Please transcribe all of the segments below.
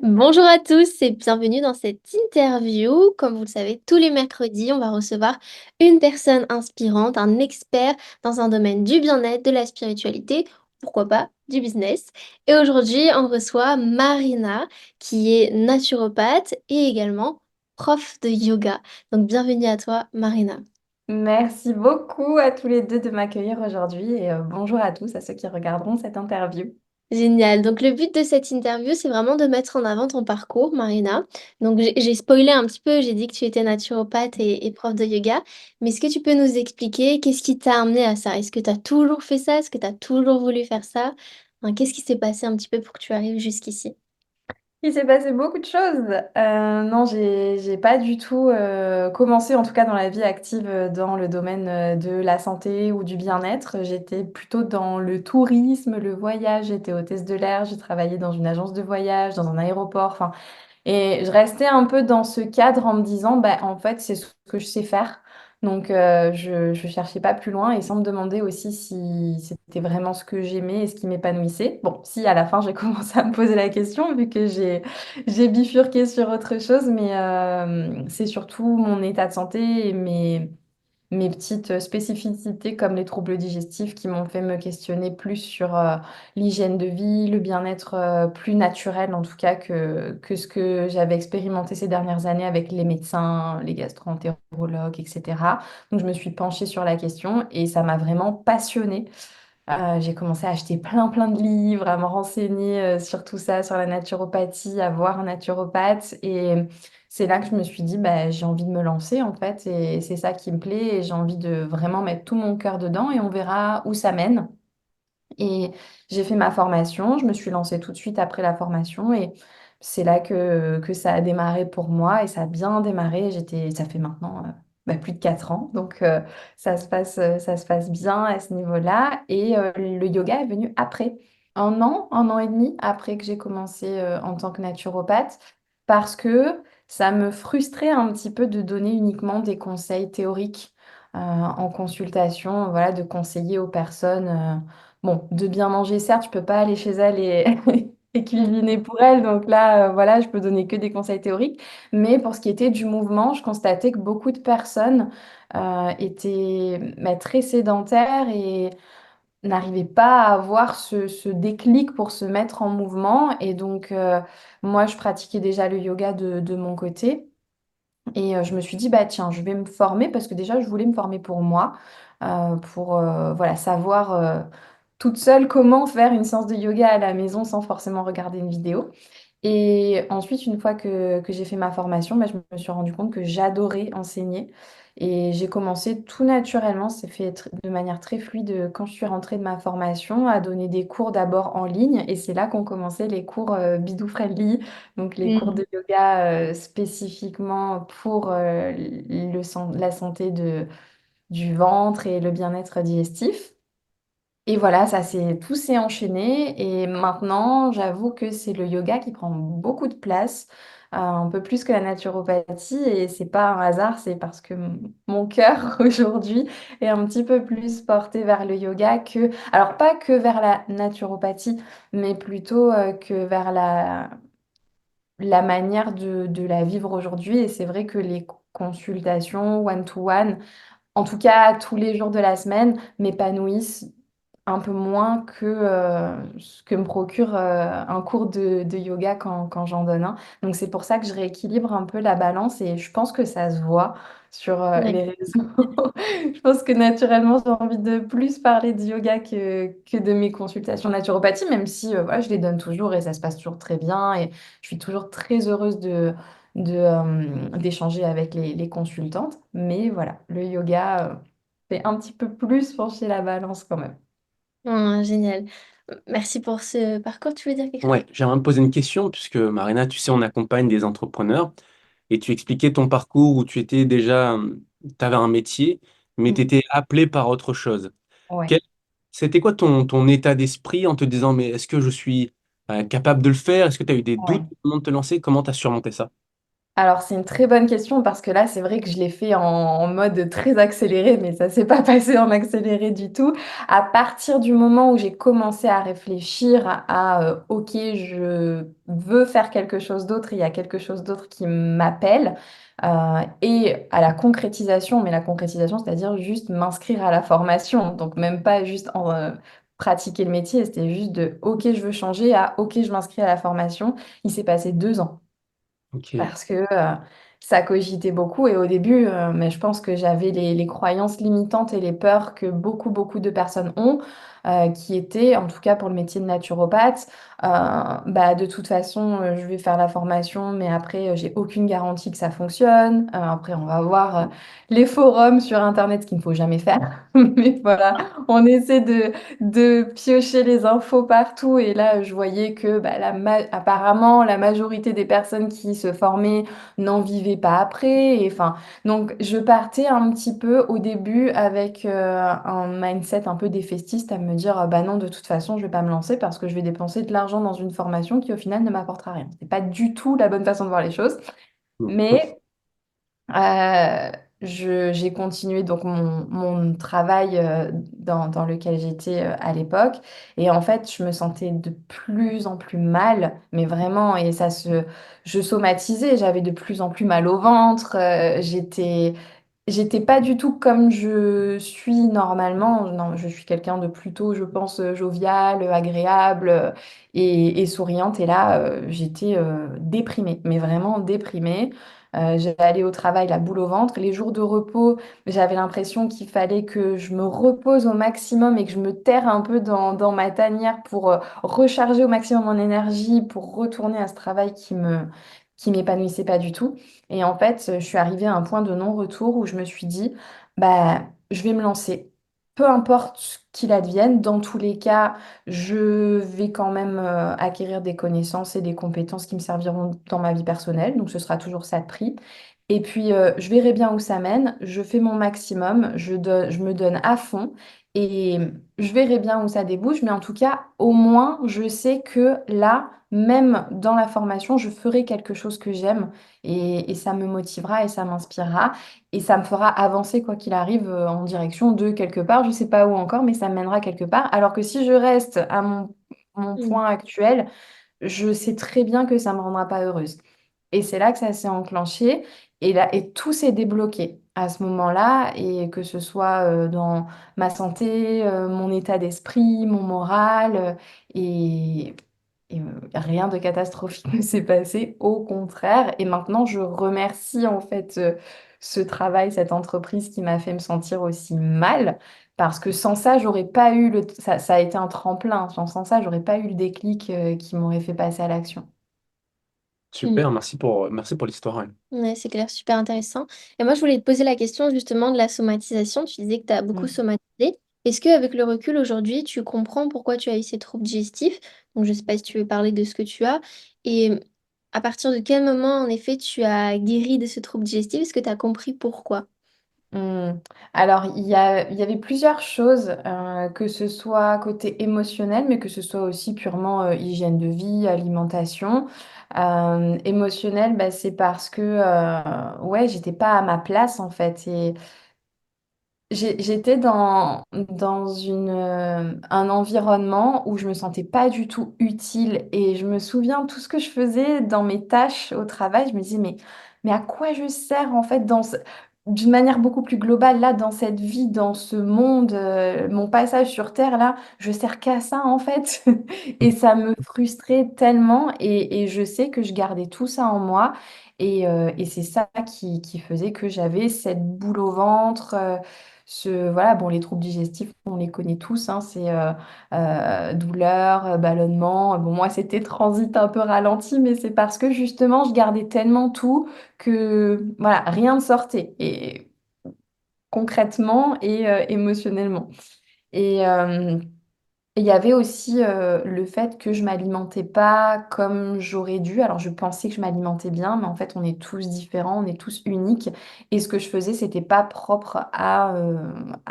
Bonjour à tous et bienvenue dans cette interview. Comme vous le savez, tous les mercredis, on va recevoir une personne inspirante, un expert dans un domaine du bien-être, de la spiritualité, pourquoi pas du business. Et aujourd'hui, on reçoit Marina, qui est naturopathe et également prof de yoga. Donc bienvenue à toi, Marina. Merci beaucoup à tous les deux de m'accueillir aujourd'hui et bonjour à tous, à ceux qui regarderont cette interview. Génial. Donc, le but de cette interview, c'est vraiment de mettre en avant ton parcours, Marina. Donc, j'ai spoilé un petit peu, j'ai dit que tu étais naturopathe et prof de yoga. Mais est-ce que tu peux nous expliquer qu'est-ce qui t'a amené à ça? Est-ce que tu as toujours fait ça? Est-ce que tu as toujours voulu faire ça? Enfin, qu'est-ce qui s'est passé un petit peu pour que tu arrives jusqu'ici? Il s'est passé beaucoup de choses. Non, j'ai pas du tout commencé, en tout cas dans la vie active, dans le domaine de la santé ou du bien-être. J'étais plutôt dans le tourisme, le voyage. J'étais hôtesse de l'air, j'ai travaillé dans une agence de voyage, dans un aéroport. Enfin, et je restais un peu dans ce cadre en me disant, bah, en fait, c'est ce que je sais faire. Donc, je ne cherchais pas plus loin et sans me demander aussi si c'était vraiment ce que j'aimais et ce qui m'épanouissait. Bon, si à la fin, j'ai commencé à me poser la question, vu que j'ai bifurqué sur autre chose, mais c'est surtout mon état de santé et mes petites spécificités comme les troubles digestifs qui m'ont fait me questionner plus sur l'hygiène de vie, le bien-être plus naturel en tout cas que ce que j'avais expérimenté ces dernières années avec les médecins, les gastro-entérologues, etc. Donc je me suis penchée sur la question et ça m'a vraiment passionnée. J'ai commencé à acheter plein de livres, à me renseigner sur tout ça, sur la naturopathie, à voir un naturopathe. Et c'est là que je me suis dit, bah, j'ai envie de me lancer en fait. Et c'est ça qui me plaît. Et j'ai envie de vraiment mettre tout mon cœur dedans et on verra où ça mène. Et j'ai fait ma formation. Je me suis lancée tout de suite après la formation. Et c'est là que ça a démarré pour moi. Et ça a bien démarré. Ça fait maintenant bah, plus de 4 ans. Donc, ça se passe bien à ce niveau-là. Et le yoga est venu après, un an et demi après que j'ai commencé en tant que naturopathe, parce que ça me frustrait un petit peu de donner uniquement des conseils théoriques en consultation, voilà, de conseiller aux personnes. Bon, de bien manger, certes, je peux pas aller chez elle et, et Mm. cuisiner pour elle. Donc là, voilà, je peux donner que des conseils théoriques. Mais pour ce qui était du mouvement, je constatais que beaucoup de personnes étaient très sédentaires et n'arrivaient pas à avoir ce déclic pour se mettre en mouvement. Et donc, moi, je pratiquais déjà le yoga de mon côté. Et je me suis dit, bah tiens, je vais me former parce que déjà, je voulais me former pour moi, pour voilà, savoir toute seule comment faire une séance de yoga à la maison sans forcément regarder une vidéo. Et ensuite, une fois que j'ai fait ma formation, bah, je me suis rendu compte que j'adorais enseigner. Et j'ai commencé tout naturellement, c'est fait de manière très fluide quand je suis rentrée de ma formation, à donner des cours d'abord en ligne. Et c'est là qu'ont commencé les cours Bidou Friendly, donc les cours Mm. de yoga spécifiquement pour la santé du ventre et le bien-être digestif. Et voilà, tout s'est enchaîné. Et maintenant, j'avoue que c'est le yoga qui prend beaucoup de place, un peu plus que la naturopathie. Et c'est pas un hasard, c'est parce que mon cœur aujourd'hui est un petit peu plus porté vers le yoga alors pas que vers la naturopathie, mais plutôt que vers la manière de la vivre aujourd'hui. Et c'est vrai que les consultations one-to-one, en tout cas tous les jours de la semaine, m'épanouissent un peu moins que ce que me procure un cours de yoga quand j'en donne un. Donc c'est pour ça que je rééquilibre un peu la balance et je pense que ça se voit sur Ouais. les réseaux. Je pense que naturellement j'ai envie de plus parler de yoga que de mes consultations naturopathie, même si voilà, je les donne toujours et ça se passe toujours très bien et je suis toujours très heureuse d'échanger avec les consultantes. Mais voilà, le yoga fait un petit peu plus pencher la balance quand même. Ah, génial. Merci pour ce parcours. Tu veux dire quelque chose? Ouais, j'aimerais me poser une question, puisque Marina, tu sais, on accompagne des entrepreneurs et tu expliquais ton parcours où tu étais déjà, tu avais un métier, mais tu Mm. étais appelé par autre chose. Ouais. Quel- C'était quoi ton état d'esprit en te disant, mais est-ce que je suis capable de le faire? Est-ce que tu as eu des doutes Ouais. au moment de te lancer? Comment tu as surmonté ça? Alors, c'est une très bonne question parce que là, c'est vrai que je l'ai fait en mode très accéléré, mais ça s'est pas passé en accéléré du tout. À partir du moment où j'ai commencé à réfléchir à OK, je veux faire quelque chose d'autre, il y a quelque chose d'autre qui m'appelle, et à la concrétisation, mais la concrétisation, c'est-à-dire juste m'inscrire à la formation, donc même pas juste pratiquer le métier, c'était juste de OK, je veux changer à OK, je m'inscris à la formation. Il s'est passé 2 ans Ok. parce que ça cogitait beaucoup et au début, mais je pense que j'avais les croyances limitantes et les peurs que beaucoup de personnes ont, qui étaient, en tout cas pour le métier de naturopathe, bah, de toute façon, je vais faire la formation, mais après, j'ai aucune garantie que ça fonctionne. Après, on va voir les forums sur Internet, ce qu'il ne faut jamais faire. Mais voilà, on essaie de piocher les infos partout. Et là, je voyais que bah, apparemment, la majorité des personnes qui se formaient n'en vivaient pas après. Et, enfin, donc, je partais un petit peu au début avec un mindset un peu défaitiste à me dire, bah non, de toute façon, je vais pas me lancer parce que je vais dépenser de l'argent dans une formation qui, au final, ne m'apportera rien. C'est pas du tout la bonne façon de voir les choses. Mais euh, j'ai continué donc mon travail dans lequel j'étais à l'époque et en fait je me sentais de plus en plus mal mais vraiment et je somatisais, j'avais de plus en plus mal au ventre, j'étais pas du tout comme je suis normalement. Non, je suis quelqu'un de plutôt, je pense, jovial, agréable et souriante. Et là, j'étais déprimée, mais vraiment déprimée. J'allais aller au travail, la boule au ventre. Les jours de repos, j'avais l'impression qu'il fallait que je me repose au maximum et que je me terre un peu dans ma tanière pour recharger au maximum mon énergie, pour retourner à ce travail qui m'épanouissait pas du tout. Et en fait, je suis arrivée à un point de non-retour où je me suis dit, bah, je vais me lancer. Peu importe ce qu'il advienne, dans tous les cas, je vais quand même acquérir des connaissances et des compétences qui me serviront dans ma vie personnelle. Donc, ce sera toujours ça de prix. Et puis, je verrai bien où ça mène. Je fais mon maximum. Je me donne à fond. Et je verrai bien où ça débouche. Mais en tout cas, au moins, je sais que là, même dans la formation, je ferai quelque chose que j'aime et ça me motivera et ça m'inspirera et ça me fera avancer quoi qu'il arrive en direction de quelque part. Je sais pas où encore, mais ça me mènera quelque part. Alors que si je reste à mon Mm. point actuel, je sais très bien que ça me rendra pas heureuse. Et c'est là que ça s'est enclenché et là et tout s'est débloqué à ce moment-là et que ce soit dans ma santé, mon état d'esprit, mon moral et rien de catastrophique ne s'est passé, au contraire. Et maintenant, je remercie en fait ce travail, cette entreprise qui m'a fait me sentir aussi mal. Parce que sans ça, j'aurais pas eu ça a été un tremplin. Sans ça, j'aurais pas eu le déclic qui m'aurait fait passer à l'action. Mm. Super, merci pour l'histoire. Ouais. Ouais, c'est clair, super intéressant. Et moi, je voulais te poser la question justement de la somatisation. Tu disais que tu as beaucoup Mm. somatisé. Est-ce qu'avec le recul aujourd'hui, tu comprends pourquoi tu as eu ces troubles digestifs? Donc, je ne sais pas si tu veux parler de ce que tu as. Et à partir de quel moment, en effet, tu as guéri de ce trouble digestif? Est-ce que tu as compris pourquoi? Hmm. Alors, il y avait plusieurs choses, que ce soit côté émotionnel, mais que ce soit aussi purement hygiène de vie, alimentation. Émotionnel, bah, c'est parce que ouais, j'étais pas à ma place en fait. Et j'étais dans un environnement où je me sentais pas du tout utile et je me souviens tout ce que je faisais dans mes tâches au travail, je me disais mais à quoi je sers en fait d'une manière beaucoup plus globale là dans cette vie, dans ce monde, mon passage sur Terre là, je sers qu'à ça en fait et ça me frustrait tellement et je sais que je gardais tout ça en moi et c'est ça qui faisait que j'avais cette boule au ventre. Voilà, bon, les troubles digestifs, on les connaît tous, hein, c'est douleur, ballonnement. Bon, moi, c'était transit un peu ralenti, mais c'est parce que justement, je gardais tellement tout que voilà, rien ne sortait, et concrètement et émotionnellement. Et il y avait aussi le fait que je m'alimentais pas comme j'aurais dû. Alors je pensais que je m'alimentais bien, mais en fait on est tous différents, on est tous uniques. Et ce que je faisais, c'était pas propre à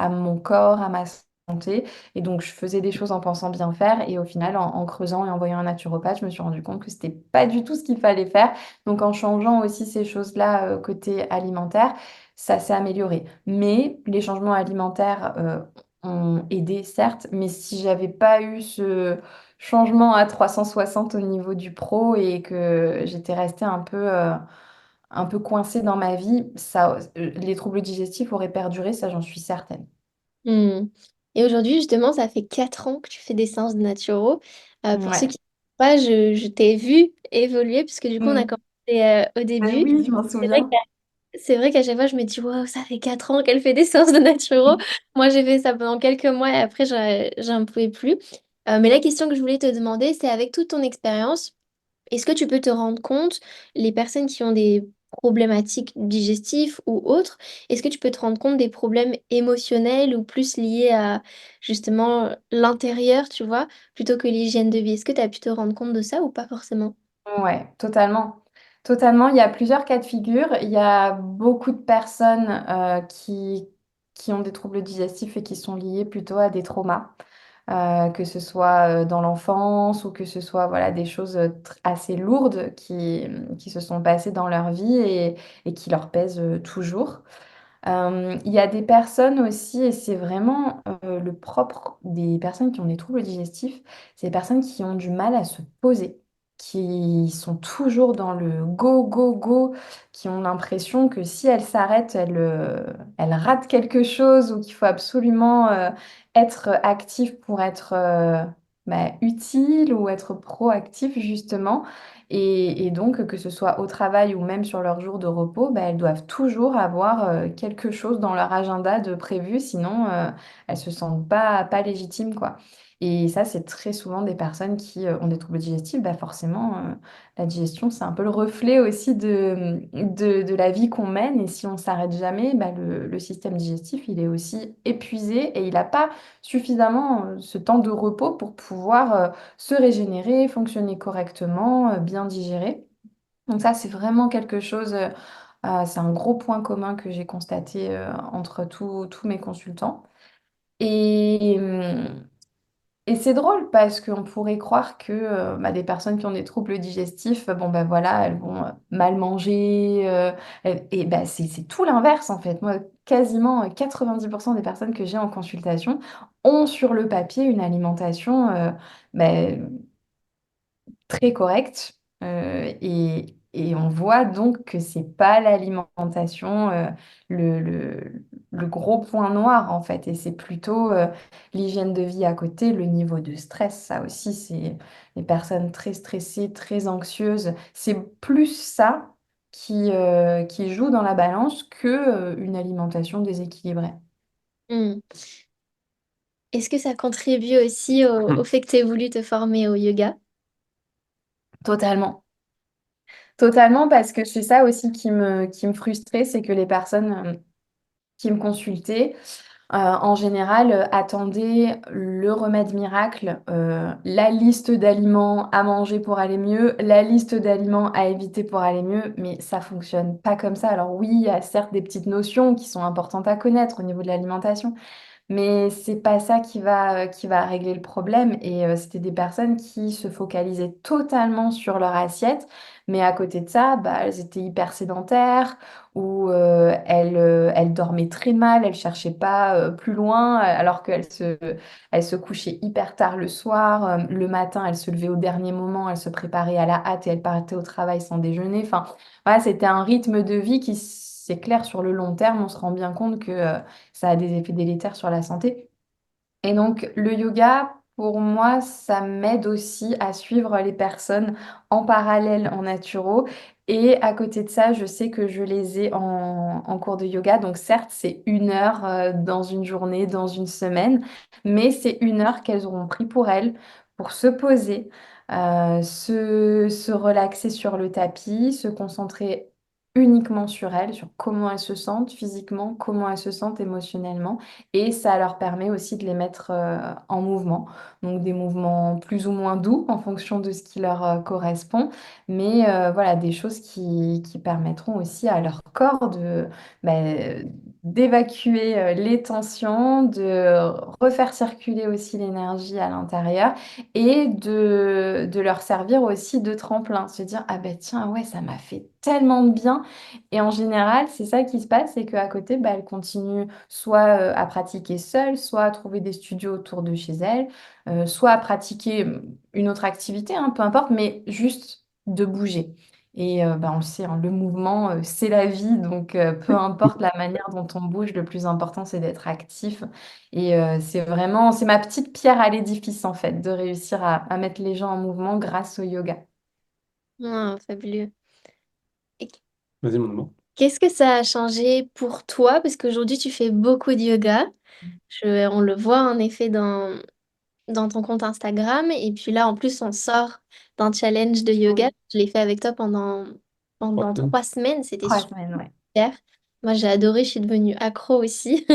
mon corps, à ma santé. santé. Et donc, je faisais des choses en pensant bien faire. Et au final, en creusant et en voyant un naturopathe, je me suis rendu compte que c'était pas du tout ce qu'il fallait faire. Donc, en changeant aussi ces choses-là, côté alimentaire, ça s'est amélioré. Mais les changements alimentaires, ont aidé, certes. Mais si j'avais pas eu ce changement à 360 au niveau du pro et que j'étais restée un peu coincée dans ma vie, ça, les troubles digestifs auraient perduré, ça, j'en suis certaine. Hmm. Et aujourd'hui, justement, ça fait 4 ans que tu fais des séances de naturo. Pour ceux Ouais. qui ne savent pas, je t'ai vu évoluer, puisque du coup, on a Mm. commencé au Ah début. oui, je m'en C'est vrai souviens. c'est vrai qu'à chaque fois, je me dis, waouh, ça fait 4 ans qu'elle fait des séances de naturo. Moi, j'ai fait ça pendant quelques mois et après, j'en pouvais plus. Mais la question que je voulais te demander, c'est avec toute ton expérience, est-ce que tu peux te rendre compte, les personnes qui ont des problématiques digestives ou autres, est-ce que tu peux te rendre compte des problèmes émotionnels ou plus liés à justement l'intérieur, tu vois, plutôt que l'hygiène de vie? Est-ce que tu as pu te rendre compte de ça ou pas forcément? Ouais, totalement. Totalement. Il y a plusieurs cas de figure. Il y a beaucoup de personnes qui ont des troubles digestifs et qui sont liés plutôt à des traumas, que ce soit dans l'enfance ou que ce soit voilà, des choses assez lourdes qui se sont passées dans leur vie et qui leur pèsent toujours. Il y a des personnes aussi, et c'est vraiment le propre des personnes qui ont des troubles digestifs, c'est des personnes qui ont du mal à se poser, qui sont toujours dans le go, go, go, qui ont l'impression que si elles s'arrêtent, elles ratent quelque chose ou qu'il faut absolument être actif pour être utile ou être proactif justement. Et donc, que ce soit au travail ou même sur leur jour de repos, bah, elles doivent toujours avoir quelque chose dans leur agenda de prévu, sinon elles se sentent pas légitimes, quoi. Et ça, c'est très souvent des personnes qui ont des troubles digestifs. Bah, forcément, la digestion, c'est un peu le reflet aussi de la vie qu'on mène. Et si on s'arrête jamais, bah, le système digestif, il est aussi épuisé et il n'a pas suffisamment ce temps de repos pour pouvoir se régénérer, fonctionner correctement, bien digérer. Donc ça, c'est vraiment quelque chose, c'est un gros point commun que j'ai constaté entre tous mes consultants. Et, et c'est drôle parce qu'on pourrait croire que des personnes qui ont des troubles digestifs, bon ben voilà, elles vont mal manger. Et ben c'est tout l'inverse en fait. Moi, quasiment 90% des personnes que j'ai en consultation ont sur le papier une alimentation ben, très correcte. Et on voit donc que c'est pas l'alimentation le gros point noir en fait. Et c'est plutôt l'hygiène de vie à côté, le niveau de stress. Ça aussi, c'est les personnes très stressées, très anxieuses. C'est plus ça qui joue dans la balance que une alimentation déséquilibrée. Hmm. Est-ce que ça contribue aussi au fait que tu aies voulu te former au yoga? Totalement. Totalement, parce que c'est ça aussi qui me frustrait, c'est que les personnes qui me consultaient, en général, attendaient le remède miracle, la liste d'aliments à manger pour aller mieux, la liste d'aliments à éviter pour aller mieux, mais ça fonctionne pas comme ça. Alors oui, il y a certes des petites notions qui sont importantes à connaître au niveau de l'alimentation, mais c'est pas ça qui va régler le problème. Et c'était des personnes qui se focalisaient totalement sur leur assiette, mais à côté de ça, bah, elles étaient hyper sédentaires ou elles dormaient très mal, elles cherchaient pas plus loin, alors qu'elles se couchaient hyper tard le soir. Le matin, elles se levaient au dernier moment, elles se préparaient à la hâte et elles partaient au travail sans déjeuner. Enfin, voilà, c'était un rythme de vie qui, c'est clair, sur le long terme, on se rend bien compte que ça a des effets délétères sur la santé. Et donc, le yoga, pour moi, ça m'aide aussi à suivre les personnes en parallèle en naturo. Et à côté de ça, je sais que je les ai en cours de yoga. Donc, certes, c'est 1 heure dans une journée, dans une semaine, mais c'est 1 heure qu'elles auront pris pour elles, pour se poser, se relaxer sur le tapis, se concentrer uniquement sur elles, sur comment elles se sentent physiquement, comment elles se sentent émotionnellement. Et ça leur permet aussi de les mettre en mouvement. Donc des mouvements plus ou moins doux en fonction de ce qui leur correspond. Mais voilà, des choses qui permettront aussi à leur corps d'évacuer les tensions, de refaire circuler aussi l'énergie à l'intérieur et de leur servir aussi de tremplin. Se dire, ah ben tiens, ouais, ça m'a fait tellement de bien. Et en général, c'est ça qui se passe, c'est qu'à côté, bah, elles continuent soit à pratiquer seules, soit à trouver des studios autour de chez elles, soit à pratiquer une autre activité, hein, peu importe, mais juste de bouger. Et bah, on le sait, hein, le mouvement, c'est la vie. Donc, peu importe la manière dont on bouge, le plus important, c'est d'être actif. Et c'est vraiment, c'est ma petite pierre à l'édifice, en fait, de réussir à mettre les gens en mouvement grâce au yoga. Ah, fabuleux. Et Vas-y, mon nom. qu'est-ce que ça a changé pour toi? Parce qu'aujourd'hui, tu fais beaucoup de yoga. On le voit en effet dans ton compte Instagram. Et puis là, en plus, on sort d'un challenge de yoga. Oui. Je l'ai fait avec toi Trois pendant semaines. 3 semaines. C'était 3 semaines, ouais. super. Moi, j'ai adoré. Je suis devenue accro aussi.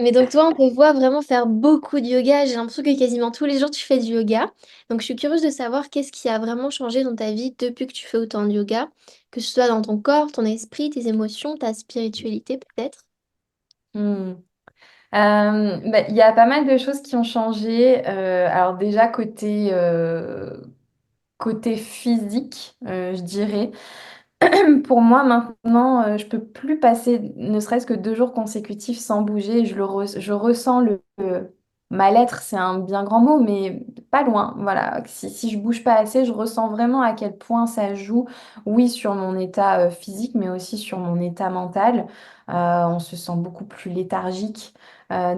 Mais donc, toi, on te voit vraiment faire beaucoup de yoga. J'ai l'impression que quasiment tous les jours, tu fais du yoga. Donc, je suis curieuse de savoir qu'est-ce qui a vraiment changé dans ta vie depuis que tu fais autant de yoga, que ce soit dans ton corps, ton esprit, tes émotions, ta spiritualité peut-être. Hmm. Il y a pas mal de choses qui ont changé. Alors déjà côté physique, je dirais. Pour moi, maintenant, je peux plus passer ne serait-ce que 2 jours consécutifs sans bouger. Je ressens le mal-être, c'est un bien grand mot, mais pas loin. Voilà. Si je bouge pas assez, je ressens vraiment à quel point ça joue, oui, sur mon état physique, mais aussi sur mon état mental. On se sent beaucoup plus léthargique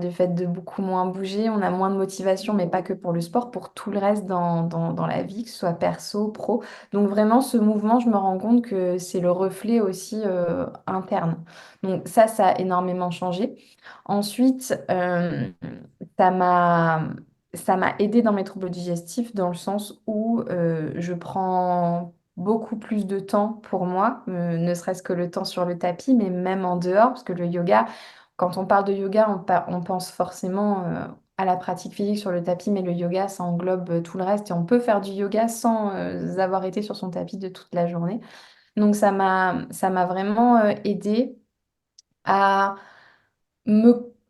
du fait de beaucoup moins bouger. On a moins de motivation, mais pas que pour le sport, pour tout le reste dans la vie, que ce soit perso, pro. Donc vraiment, ce mouvement, je me rends compte que c'est le reflet aussi interne. Donc ça a énormément changé. Ensuite, ça m'a, ça m'a aidé dans mes troubles digestifs dans le sens où je prends beaucoup plus de temps pour moi, ne serait-ce que le temps sur le tapis, mais même en dehors, parce que le yoga, quand on parle de yoga, on pense forcément à la pratique physique sur le tapis, mais le yoga, ça englobe tout le reste et on peut faire du yoga sans avoir été sur son tapis de toute la journée. Donc ça m'a vraiment aidé à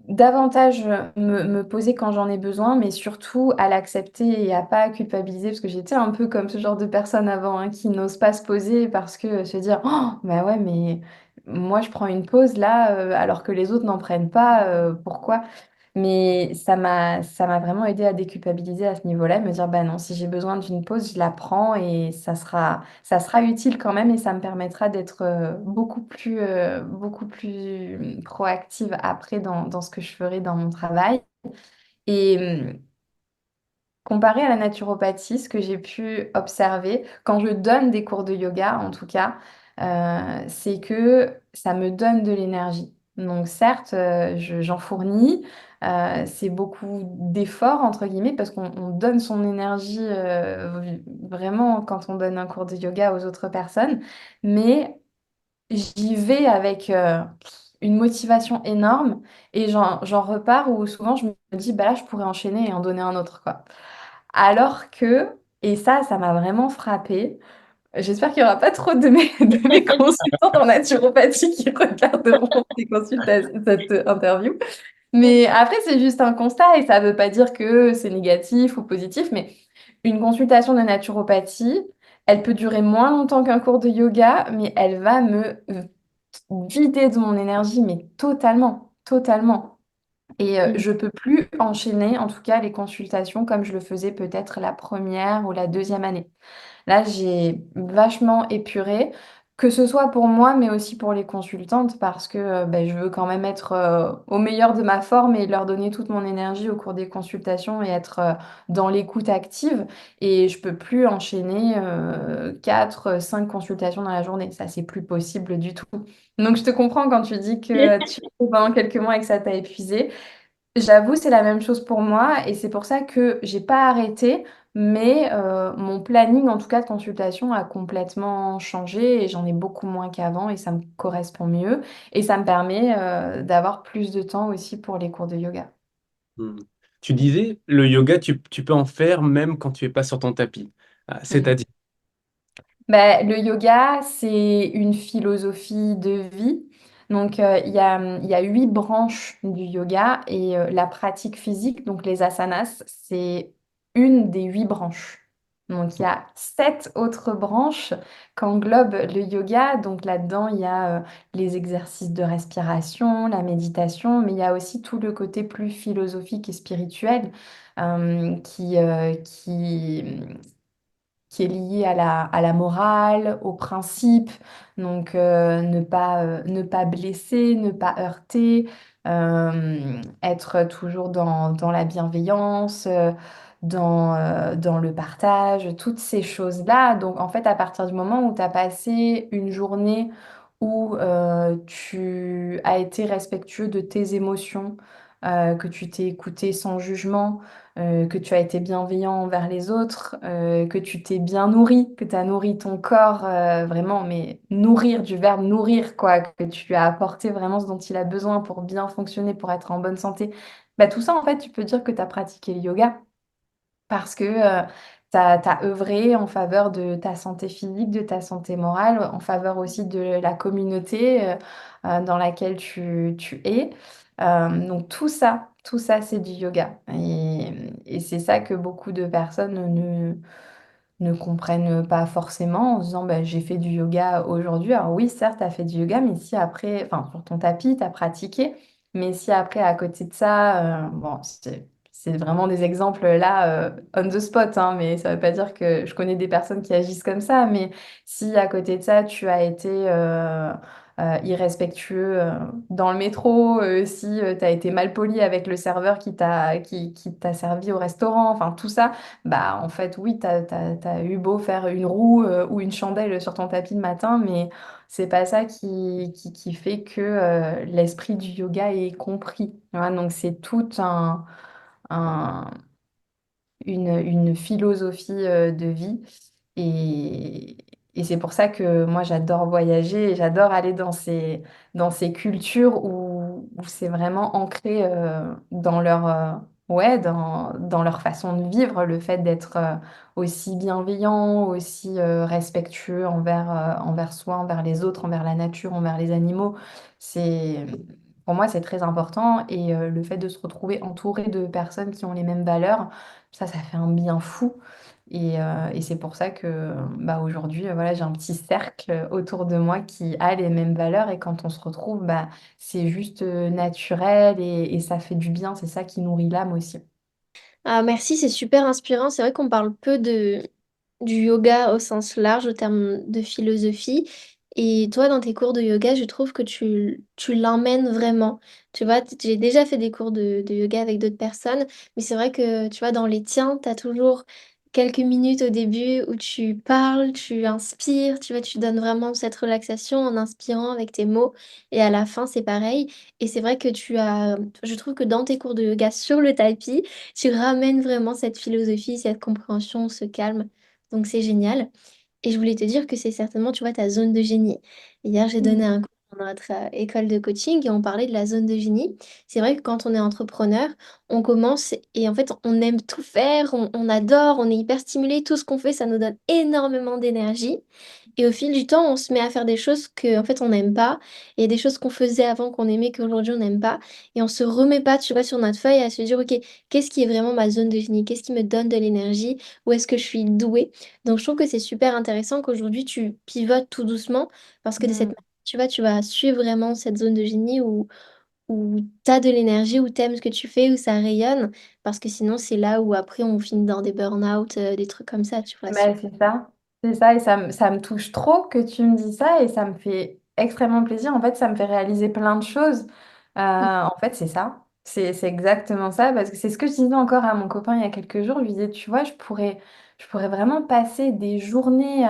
davantage me poser quand j'en ai besoin, mais surtout à l'accepter et à pas culpabiliser, parce que j'étais un peu comme ce genre de personne avant, hein, qui n'ose pas se poser parce que se dire, oh, bah ouais, mais moi je prends une pause là, alors que les autres n'en prennent pas, pourquoi? Mais ça m'a vraiment aidé à déculpabiliser à ce niveau-là, et me dire, bah non, si j'ai besoin d'une pause, je la prends et ça sera utile quand même et ça me permettra d'être beaucoup plus proactive après dans ce que je ferai dans mon travail. Et comparé à la naturopathie, ce que j'ai pu observer quand je donne des cours de yoga, en tout cas, c'est que ça me donne de l'énergie. Donc certes, j'en fournis, c'est beaucoup d'efforts, entre guillemets, parce qu'on donne son énergie vraiment quand on donne un cours de yoga aux autres personnes, mais j'y vais avec une motivation énorme et j'en repars où souvent je me dis, bah là, je pourrais enchaîner et en donner un autre, quoi. Alors que, et ça m'a vraiment frappée. J'espère qu'il n'y aura pas trop de mes consultantes en naturopathie qui regarderont cette interview. Mais après, c'est juste un constat et ça ne veut pas dire que c'est négatif ou positif, mais une consultation de naturopathie, elle peut durer moins longtemps qu'un cours de yoga, mais elle va me vider de mon énergie, mais totalement, totalement. Et Mm. je peux plus enchaîner, en tout cas, les consultations comme je le faisais peut-être la première ou la deuxième année. Là, j'ai vachement épuré, que ce soit pour moi, mais aussi pour les consultantes, parce que ben, je veux quand même être au meilleur de ma forme et leur donner toute mon énergie au cours des consultations et être dans l'écoute active. Et je peux plus enchaîner 4, 5 consultations dans la journée. Ça, c'est plus possible du tout. Donc, je te comprends quand tu dis que tu fais pendant quelques mois et que ça t'a épuisé. J'avoue, c'est la même chose pour moi et c'est pour ça que j'ai pas arrêté, Mais mon planning, en tout cas de consultation, a complètement changé et j'en ai beaucoup moins qu'avant et ça me correspond mieux. Et ça me permet d'avoir plus de temps aussi pour les cours de yoga. Hmm. Tu disais, le yoga, tu peux en faire même quand tu es pas sur ton tapis. Ah, Mm. c'est-à-dire, Ben, le yoga, c'est une philosophie de vie. Donc, il y a 8 branches du yoga et la pratique physique, donc les asanas, c'est une des 8 branches. Donc, il y a 7 autres branches qu'englobe le yoga. Donc, là-dedans, il y a les exercices de respiration, la méditation, mais il y a aussi tout le côté plus philosophique et spirituel qui est lié à la morale, aux principes. Donc, ne pas blesser, ne pas heurter, être toujours dans la bienveillance, dans le partage, toutes ces choses-là. Donc, en fait, à partir du moment où tu as passé une journée où tu as été respectueux de tes émotions, que tu t'es écouté sans jugement, que tu as été bienveillant envers les autres, que tu t'es bien nourri, que tu as nourri ton corps, vraiment, mais nourrir du verbe nourrir, quoi, que tu lui as apporté vraiment ce dont il a besoin pour bien fonctionner, pour être en bonne santé. Bah, tout ça, en fait, tu peux dire que tu as pratiqué le yoga parce que tu as œuvré en faveur de ta santé physique, de ta santé morale, en faveur aussi de la communauté dans laquelle tu es. Donc tout ça, c'est du yoga. Et c'est ça que beaucoup de personnes ne comprennent pas forcément en se disant bah, j'ai fait du yoga aujourd'hui. Alors oui, certes, tu as fait du yoga, mais si après, enfin sur ton tapis, tu as pratiqué, mais si après à côté de ça, bon, c'est vraiment des exemples là on the spot, hein, mais ça veut pas dire que je connais des personnes qui agissent comme ça, mais si à côté de ça, tu as été irrespectueux dans le métro, si tu as été mal poli avec le serveur qui t'a servi au restaurant, enfin tout ça, bah, en fait, oui, t'as eu beau faire une roue ou une chandelle sur ton tapis le matin, mais c'est pas ça qui fait que l'esprit du yoga est compris. Voilà, donc, c'est tout un, une philosophie de vie. Et, et c'est pour ça que moi, j'adore voyager et j'adore aller dans ces cultures où c'est vraiment ancré dans leur, ouais, dans leur façon de vivre, le fait d'être aussi bienveillant, aussi respectueux envers soi, envers les autres, envers la nature, envers les animaux. C'est, pour moi, c'est très important. Et le fait de se retrouver entouré de personnes qui ont les mêmes valeurs, ça fait un bien fou. Et c'est pour ça que bah, aujourd'hui, voilà, j'ai un petit cercle autour de moi qui a les mêmes valeurs. Et quand on se retrouve, bah, c'est juste naturel et ça fait du bien. C'est ça qui nourrit l'âme aussi. Ah, merci, c'est super inspirant. C'est vrai qu'on parle peu du yoga au sens large, au terme de philosophie. Et toi, dans tes cours de yoga, je trouve que tu l'emmènes vraiment. Tu vois, j'ai déjà fait des cours de yoga avec d'autres personnes, mais c'est vrai que, tu vois, dans les tiens, tu as toujours quelques minutes au début où tu parles, tu inspires, tu vois, tu donnes vraiment cette relaxation en inspirant avec tes mots. Et à la fin, c'est pareil. Et c'est vrai que je trouve que dans tes cours de yoga sur le tapis, tu ramènes vraiment cette philosophie, cette compréhension, ce calme. Donc c'est génial. Et je voulais te dire que c'est certainement, tu vois, ta zone de génie. Hier, j'ai donné un cours dans notre école de coaching et on parlait de la zone de génie. C'est vrai que quand on est entrepreneur, on commence et en fait, on aime tout faire, on adore, on est hyper stimulé. Tout ce qu'on fait, ça nous donne énormément d'énergie. Et au fil du temps, on se met à faire des choses que, en fait, on n'aime pas. Et des choses qu'on faisait avant qu'on aimait qu'aujourd'hui on n'aime pas. Et on se remet pas, tu vois, sur notre feuille à se dire, OK, qu'est-ce qui est vraiment ma zone de génie? Qu'est-ce qui me donne de l'énergie? Où est-ce que je suis douée? Donc, je trouve que c'est super intéressant qu'aujourd'hui tu pivotes tout doucement parce que de cette Mm. manière, tu vois, tu vas suivre vraiment cette zone de génie où tu as de l'énergie, où tu aimes ce que tu fais, où ça rayonne. Parce que sinon, c'est là où après on finit dans des burn-out, des trucs comme ça, tu vois. Bah, c'est ça. C'est ça, et ça me touche trop que tu me dis ça, et ça me fait extrêmement plaisir. En fait, ça me fait réaliser plein de choses. En fait, c'est ça. C'est exactement ça, parce que c'est ce que je disais encore à mon copain il y a quelques jours. Je lui disais, tu vois, je pourrais vraiment passer des journées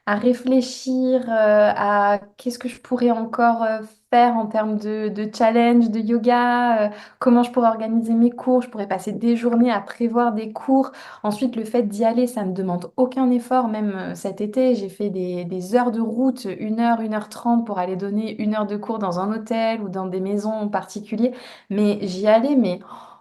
à réfléchir à qu'est-ce que je pourrais encore faire en termes de challenge, de yoga, comment je pourrais organiser mes cours. Je pourrais passer des journées à prévoir des cours. Ensuite, le fait d'y aller, ça ne me demande aucun effort. Même cet été, j'ai fait des heures de route, 1 heure, 1 h 30 pour aller donner 1 heure de cours dans un hôtel ou dans des maisons en particulier. Mais j'y allais, mais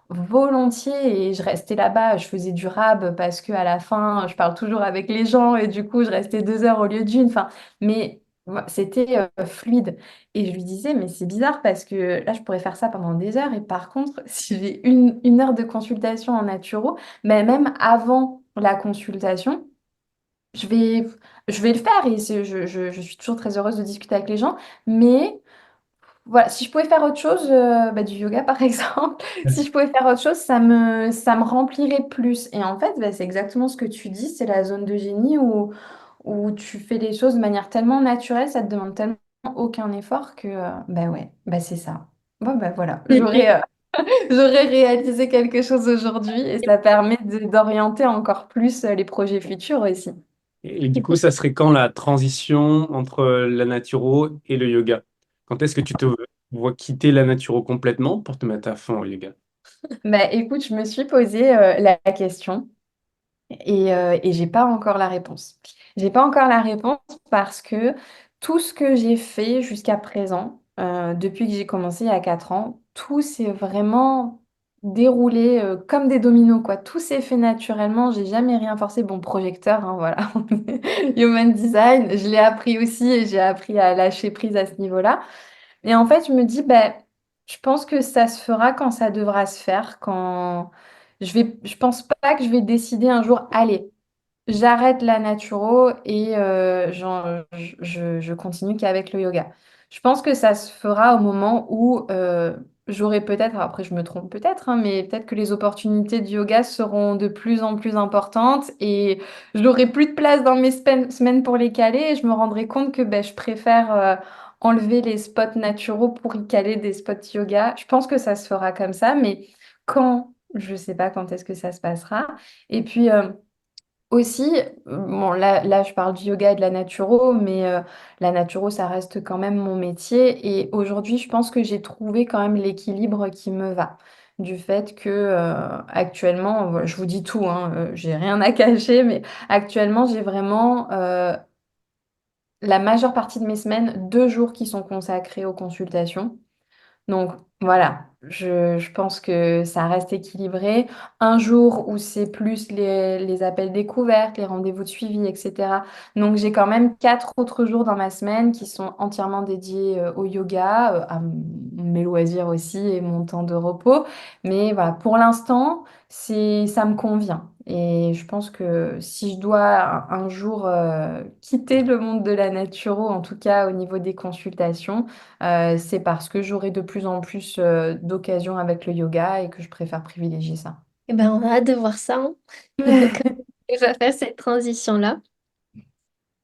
volontiers, et je restais là-bas, je faisais du rab parce que à la fin, je parle toujours avec les gens et du coup, je restais 2 heures au lieu d'une. Enfin, mais c'était fluide. Et je lui disais, mais c'est bizarre parce que là, je pourrais faire ça pendant des heures. Et par contre, si j'ai une heure de consultation en naturo, mais même avant la consultation, je vais, je vais le faire et je suis toujours très heureuse de discuter avec les gens. Mais voilà, si je pouvais faire autre chose, bah, du yoga par exemple, si je pouvais faire autre chose, ça me remplirait plus. Et en fait, bah, c'est exactement ce que tu dis, c'est la zone de génie où tu fais les choses de manière tellement naturelle, ça te demande tellement aucun effort que, bah ouais, bah c'est ça. Bon, bah voilà, j'aurais réalisé quelque chose aujourd'hui et ça permet d'orienter encore plus les projets futurs aussi. Et du coup, ça serait quand la transition entre la naturo et le yoga? Quand est-ce que tu te vois quitter la naturo complètement pour te mettre à fond au yoga? Bah écoute, je me suis posé la question. Et j'ai pas encore la réponse. J'ai pas encore la réponse parce que tout ce que j'ai fait jusqu'à présent, depuis que j'ai commencé il y a 4 ans, tout s'est vraiment déroulé comme des dominos, quoi. Tout s'est fait naturellement, j'ai jamais rien forcé. Bon, projecteur, hein, voilà. Human design, je l'ai appris aussi et j'ai appris à lâcher prise à ce niveau-là. Et en fait, je me dis, ben, je pense que ça se fera quand ça devra se faire, quand je pense pas que je vais décider un jour, allez, j'arrête la naturo et je continue qu'avec le yoga. Je pense que ça se fera au moment où j'aurai peut-être, alors après je me trompe peut-être, hein, mais peut-être que les opportunités du yoga seront de plus en plus importantes et j'aurai plus de place dans mes semaines pour les caler et je me rendrai compte que ben, je préfère enlever les spots naturaux pour y caler des spots yoga. Je pense que ça se fera comme ça, mais quand, je sais pas quand est-ce que ça se passera. Et puis, aussi, bon, là, je parle du yoga et de la naturo, mais la naturo, ça reste quand même mon métier. Et aujourd'hui, je pense que j'ai trouvé quand même l'équilibre qui me va. Du fait que actuellement, voilà, je vous dis tout, hein, j'ai rien à cacher, mais actuellement, j'ai vraiment la majeure partie de mes semaines, 2 jours qui sont consacrés aux consultations. Donc voilà, je pense que ça reste équilibré. Un jour où c'est plus les appels découvertes, les rendez-vous de suivi, etc. Donc j'ai quand même 4 autres jours dans ma semaine qui sont entièrement dédiés au yoga, à mes loisirs aussi et mon temps de repos. Mais voilà, pour l'instant, ça me convient. Et je pense que si je dois un jour quitter le monde de la naturo, en tout cas au niveau des consultations, c'est parce que j'aurai de plus en plus d'occasions avec le yoga et que je préfère privilégier ça. Eh ben, on a hâte de voir ça, hein. Comment tu vas faire cette transition-là.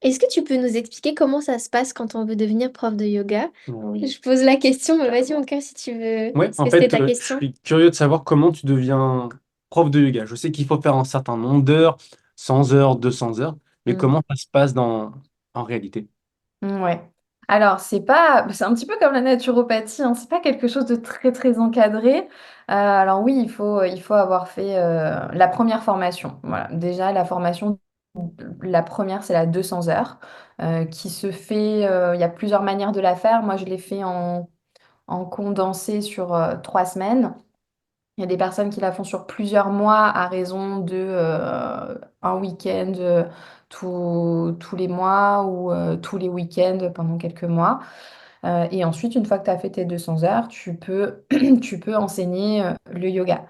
Est-ce que tu peux nous expliquer comment ça se passe quand on veut devenir prof de yoga? Oui. Je pose la question, mais vas-y, mon cœur, si tu veux. Ouais, Est-ce en que c'était fait, ta je question? suis curieux de savoir comment tu deviens prof de yoga. Je sais qu'il faut faire un certain nombre d'heures, 100 heures, 200 heures, mais Mm. comment ça se passe en réalité? Ouais. Alors, c'est un petit peu comme la naturopathie, hein, c'est pas quelque chose de très très encadré. Alors oui, il faut avoir fait la première formation. Voilà. Déjà, la formation, la première, c'est la 200 heures, qui se fait, il y a plusieurs manières de la faire. Moi, je l'ai fait en condensé sur 3 semaines. Il y a des personnes qui la font sur plusieurs mois à raison de un week-end tous les mois ou tous les week-ends pendant quelques mois. Et ensuite, une fois que tu as fait tes 200 heures, tu peux enseigner le yoga.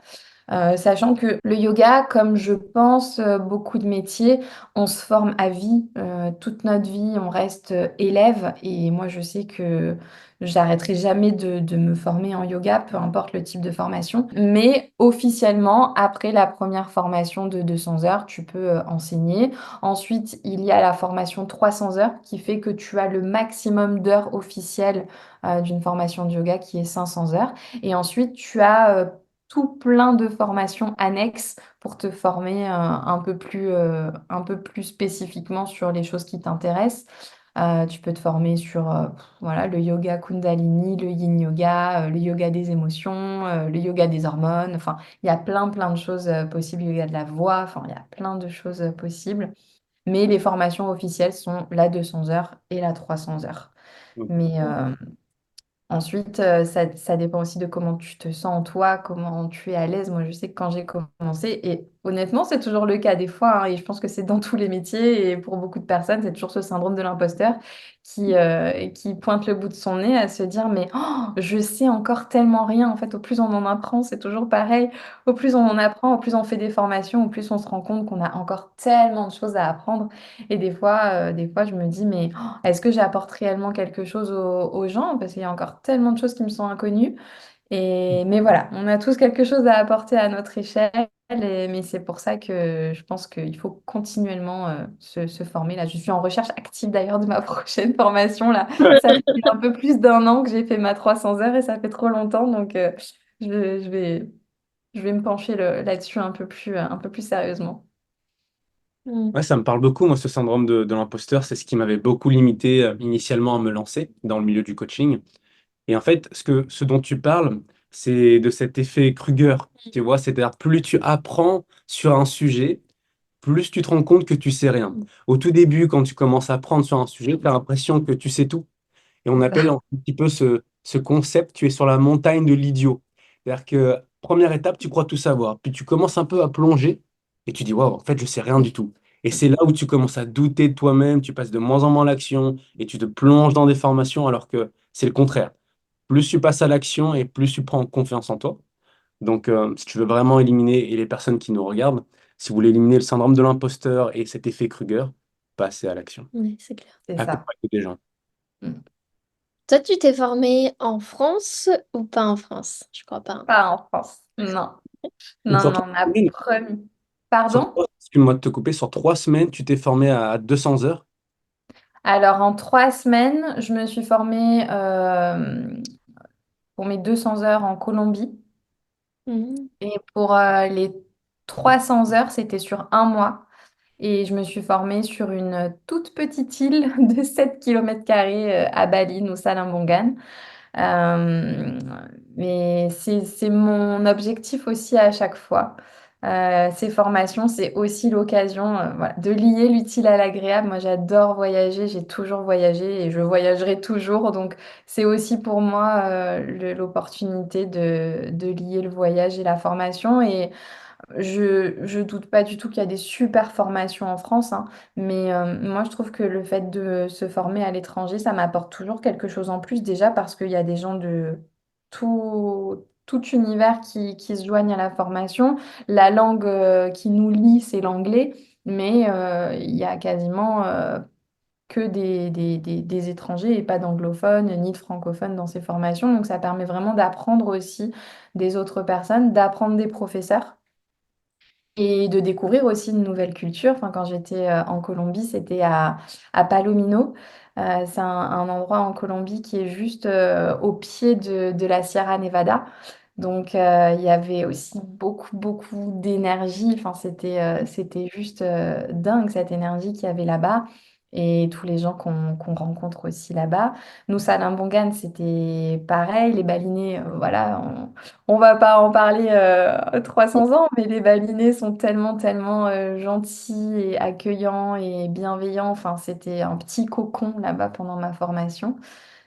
Sachant que le yoga, comme je pense beaucoup de métiers, on se forme à vie. Toute notre vie, on reste élève. Et moi, je sais que j'arrêterai jamais de me former en yoga, peu importe le type de formation. Mais officiellement, après la première formation de 200 heures, tu peux enseigner. Ensuite, il y a la formation 300 heures qui fait que tu as le maximum d'heures officielles d'une formation de yoga qui est 500 heures. Et ensuite, tu as tout plein de formations annexes pour te former un peu plus spécifiquement sur les choses qui t'intéressent. Tu peux te former sur voilà, le yoga Kundalini, le Yin Yoga, le yoga des émotions, le yoga des hormones. Enfin, il y a plein de choses possibles. Le yoga de la voix. Enfin, il y a plein de choses possibles. Mais les formations officielles sont la 200 heures et la 300 heures. Mais ensuite, ça dépend aussi de comment tu te sens toi, comment tu es à l'aise. Moi, je sais que quand j'ai commencé, et honnêtement, c'est toujours le cas des fois, hein, et je pense que c'est dans tous les métiers, et pour beaucoup de personnes, c'est toujours ce syndrome de l'imposteur qui pointe le bout de son nez à se dire, mais oh, je sais encore tellement rien. En fait, au plus on en apprend, c'est toujours pareil. Au plus on en apprend, au plus on fait des formations, au plus on se rend compte qu'on a encore tellement de choses à apprendre. Et des fois, je me dis, mais est-ce que j'apporte réellement quelque chose aux gens? Parce qu'il y a encore tellement de choses qui me sont inconnues. Mais voilà, on a tous quelque chose à apporter à notre échelle. Mais c'est pour ça que je pense qu'il faut continuellement se former. Là, je suis en recherche active d'ailleurs de ma prochaine formation. Là, ça fait un peu plus d'un an que j'ai fait ma 300 heures et ça fait trop longtemps. Donc, je vais, je vais, je vais me pencher là-dessus un peu plus sérieusement. Mm. Ouais, ça me parle beaucoup, moi, ce syndrome de l'imposteur. C'est ce qui m'avait beaucoup limité initialement à me lancer dans le milieu du coaching. Et en fait, ce dont tu parles, c'est de cet effet Kruger. Tu vois, c'est-à-dire plus tu apprends sur un sujet, plus tu te rends compte que tu sais rien. Au tout début, quand tu commences à apprendre sur un sujet, tu as l'impression que tu sais tout. Et on C'est appelle ça. un petit peu ce concept, tu es sur la montagne de l'idiot. C'est-à-dire que première étape, tu crois tout savoir. Puis tu commences un peu à plonger et tu dis, waouh, en fait, je sais rien du tout. Et c'est là où tu commences à douter de toi-même, tu passes de moins en moins à l'action et tu te plonges dans des formations alors que c'est le contraire. Plus tu passes à l'action et plus tu prends confiance en toi. Donc, si tu veux vraiment éliminer, et les personnes qui nous regardent, si vous voulez éliminer le syndrome de l'imposteur et cet effet Kruger, passez à l'action. Ouais, c'est clair. C'est ça. Accompagnez des gens. Mm. Toi, tu t'es formé en France ou pas en France? Je crois pas. Pas en France. Non. Donc, Non, non, ma première. Pardon? excuse-moi de te couper, sur 3 semaines, tu t'es formé à 200 heures. Alors, en 3 semaines, je me suis formée pour mes 200 heures en Colombie. Mhm. Et pour les 300 heures, c'était sur un mois. Et je me suis formée sur une toute petite île de 7 km² à Bali, Nusa Lembongan. Euh, mais c'est mon objectif aussi à chaque fois. Ces formations, c'est aussi l'occasion voilà, de lier l'utile à l'agréable. Moi, j'adore voyager, j'ai toujours voyagé et je voyagerai toujours. Donc, c'est aussi pour moi l'opportunité de lier le voyage et la formation. Et je doute pas du tout qu'il y a des super formations en France, hein, mais moi je trouve que le fait de se former à l'étranger, ça m'apporte toujours quelque chose en plus, déjà parce qu'il y a des gens de tout univers qui se joignent à la formation. La langue qui nous lie, c'est l'anglais, mais il y a quasiment que des étrangers et pas d'anglophones ni de francophones dans ces formations. Donc ça permet vraiment d'apprendre aussi des autres personnes, d'apprendre des professeurs et de découvrir aussi une nouvelle culture. Enfin, quand j'étais en Colombie, c'était à Palomino. C'est un endroit en Colombie qui est juste au pied de la Sierra Nevada. Donc, il y avait aussi beaucoup d'énergie. Enfin, c'était juste dingue cette énergie qu'il y avait là-bas et tous les gens qu'on rencontre aussi là-bas. Nous, Salim-Bongan, c'était pareil. Les Balinés, voilà, on va pas en parler 300 ans, mais les Balinés sont tellement gentils et accueillants et bienveillants. Enfin, c'était un petit cocon là-bas pendant ma formation.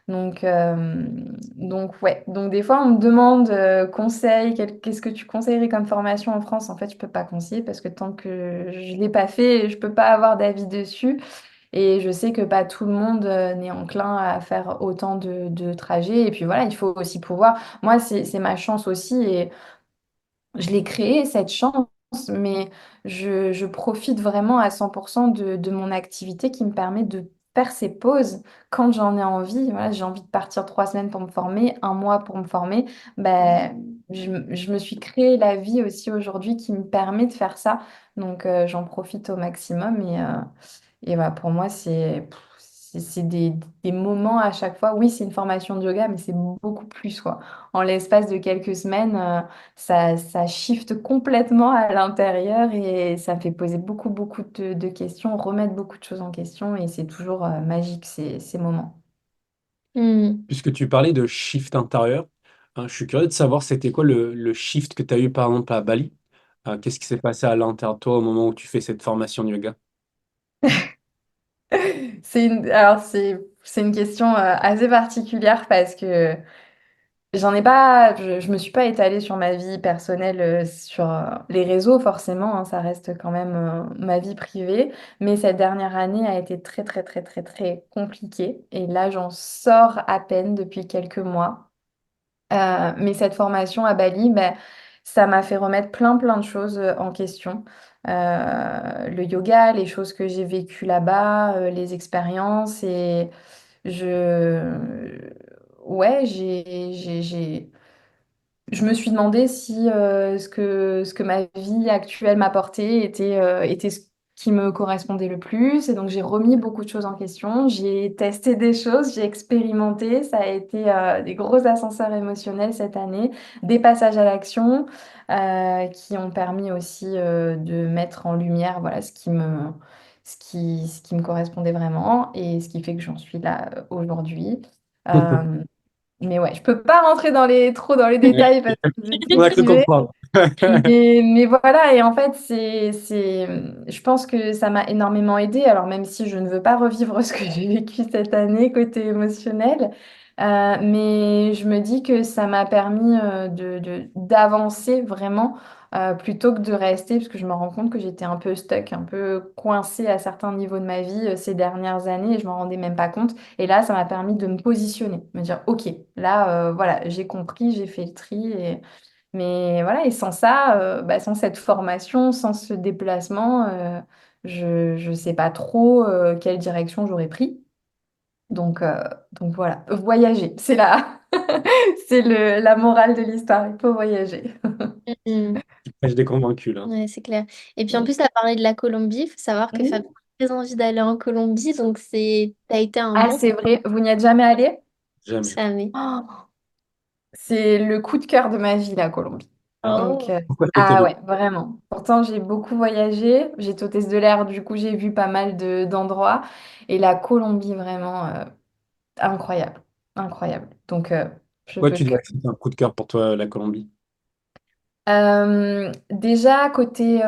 Donc, ouais. Donc, des fois, on me demande conseil, qu'est-ce que tu conseillerais comme formation en France? En fait, je peux pas conseiller parce que tant que je l'ai pas fait, je peux pas avoir d'avis dessus. Et je sais que pas tout le monde n'est enclin à faire autant de trajets. Et puis voilà, il faut aussi pouvoir. Moi, c'est ma chance aussi. Et je l'ai créée, cette chance, mais je profite vraiment à 100% de mon activité qui me permet de faire ces pauses quand j'en ai envie. Voilà, j'ai envie de partir 3 semaines pour me former, un mois pour me former. Ben, je me suis créé la vie aussi aujourd'hui qui me permet de faire ça. Donc, j'en profite au maximum. Et voilà, pour moi, c'est des moments à chaque fois. Oui, c'est une formation de yoga, mais c'est beaucoup plus, quoi. En l'espace de quelques semaines, ça shift complètement à l'intérieur et ça fait poser beaucoup, beaucoup de questions, remettre beaucoup de choses en question et c'est toujours magique ces moments. Hmm. Puisque tu parlais de shift intérieur, je suis curieux de savoir c'était quoi le shift que tu as eu par exemple à Bali. Qu'est-ce qui s'est passé à l'intérieur de toi au moment où tu fais cette formation de yoga? Alors, c'est une question assez particulière parce que j'en ai pas, je me suis pas étalée sur ma vie personnelle sur les réseaux forcément, hein, ça reste quand même ma vie privée. Mais cette dernière année a été très très très très très compliquée et là j'en sors à peine depuis quelques mois. Mais cette formation à Bali, ben, ça m'a fait remettre plein plein de choses en question. Le yoga, les choses que j'ai vécues là-bas, les expériences et je ouais, je me suis demandé si ce que ma vie actuelle m'apportait était ce qui me correspondait le plus. Et donc, j'ai remis beaucoup de choses en question. J'ai testé des choses, j'ai expérimenté. Ça a été des gros ascenseurs émotionnels cette année, des passages à l'action qui ont permis aussi de mettre en lumière voilà, ce qui me correspondait vraiment et ce qui fait que j'en suis là aujourd'hui. Euh, mais ouais, je peux pas rentrer trop dans les détails parce que c'est On très a cru privé. comprendre. Mais voilà, et en fait, je pense que ça m'a énormément aidée. Alors même si je ne veux pas revivre ce que j'ai vécu cette année côté émotionnel, mais je me dis que ça m'a permis d'avancer vraiment plutôt que de rester, parce que je me rends compte que j'étais un peu stuck, un peu coincée à certains niveaux de ma vie ces dernières années et je m'en rendais même pas compte. Et là, ça m'a permis de me positionner, me dire, OK, là, voilà, j'ai compris, j'ai fait le tri. Mais voilà, et sans ça, bah, sans cette formation, sans ce déplacement, je ne sais pas trop quelle direction j'aurais pris. Donc, euh, donc voilà, voyager, la morale de l'histoire, il faut voyager. Hmm. Je t'ai convaincu là. Ouais, c'est clair. Et puis en plus, tu as parlé de la Colombie. Il faut savoir que Fabien Oui. a très envie d'aller en Colombie. Donc, t'as été un Ah, bon c'est vrai, vous n'y êtes jamais allé? Jamais. jamais. Oh, c'est le coup de cœur de ma vie, la Colombie. Ah, Donc, Oh. pourquoi ça te ah donne? ouais, vraiment. Pourtant, j'ai beaucoup voyagé. J'étais hôtesse de l'air, du coup, j'ai vu pas mal d'endroits. Et la Colombie, vraiment, incroyable. Incroyable. Donc, je Pourquoi peux tu que. dirais que c'est un coup de cœur pour toi, la Colombie? Déjà, côté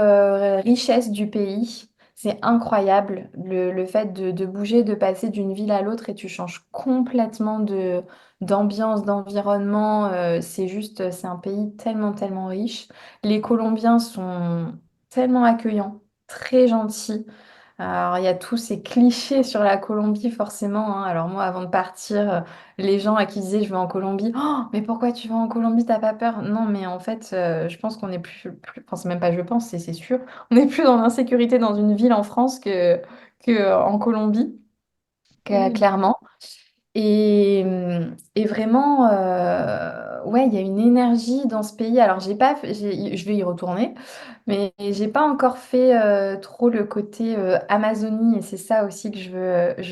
richesse du pays, c'est incroyable le fait de bouger, de passer d'une ville à l'autre et tu changes complètement d'ambiance, d'environnement. C'est un pays tellement, tellement riche. Les Colombiens sont tellement accueillants, très gentils. Alors, il y a tous ces clichés sur la Colombie, forcément, hein. Alors, moi, avant de partir, les gens à qui je disais je vais en Colombie, oh, mais pourquoi tu vas en Colombie, t'as pas peur? Non, mais en fait, je pense qu'on est enfin, c'est même pas je pense, c'est sûr, on est plus dans l'insécurité dans une ville en France que en Colombie, Hmm. clairement. Et vraiment, ouais, il y a une énergie dans ce pays. Alors, j'ai pas, je vais y retourner, mais j'ai pas encore fait trop le côté Amazonie, et c'est ça aussi que je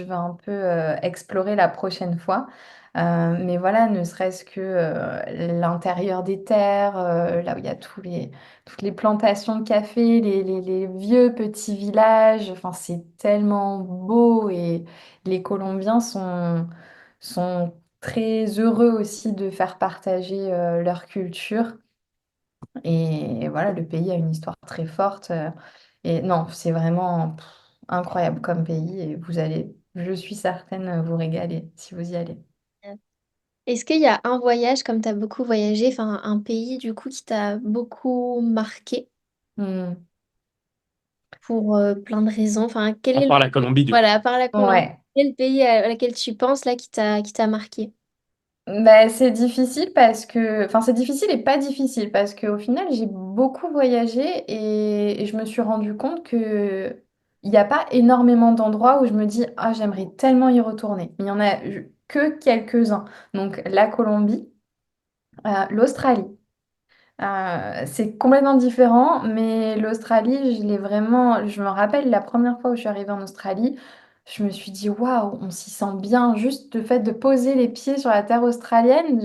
veux un peu explorer la prochaine fois. Mais voilà, ne serait-ce que l'intérieur des terres, là où il y a toutes les plantations de café, les vieux petits villages. Enfin, c'est tellement beau et les Colombiens sont très heureux aussi de faire partager leur culture. Et voilà, le pays a une histoire très forte. Et non, c'est vraiment incroyable comme pays et vous allez, je suis certaine, vous régaler si vous y allez. Est-ce qu'il y a un voyage, comme tu as beaucoup voyagé, enfin un pays du coup qui t'a beaucoup marqué Hmm. pour plein de raisons? Enfin, quel À est part la Colombie, du coup. voilà, à part la Colombie, Ouais. quel pays à laquelle tu penses là qui t'a marqué? Bah, c'est difficile parce que, enfin, c'est difficile et pas difficile parce qu'au final, j'ai beaucoup voyagé et je me suis rendu compte que il n'y a pas énormément d'endroits où je me dis, ah, j'aimerais tellement y retourner. Il y en a que quelques-uns. Donc, la Colombie, l'Australie. C'est complètement différent, mais l'Australie, je me rappelle la première fois où je suis arrivée en Australie. je me suis dit, waouh, on s'y sent bien. Juste le fait de poser les pieds sur la terre australienne,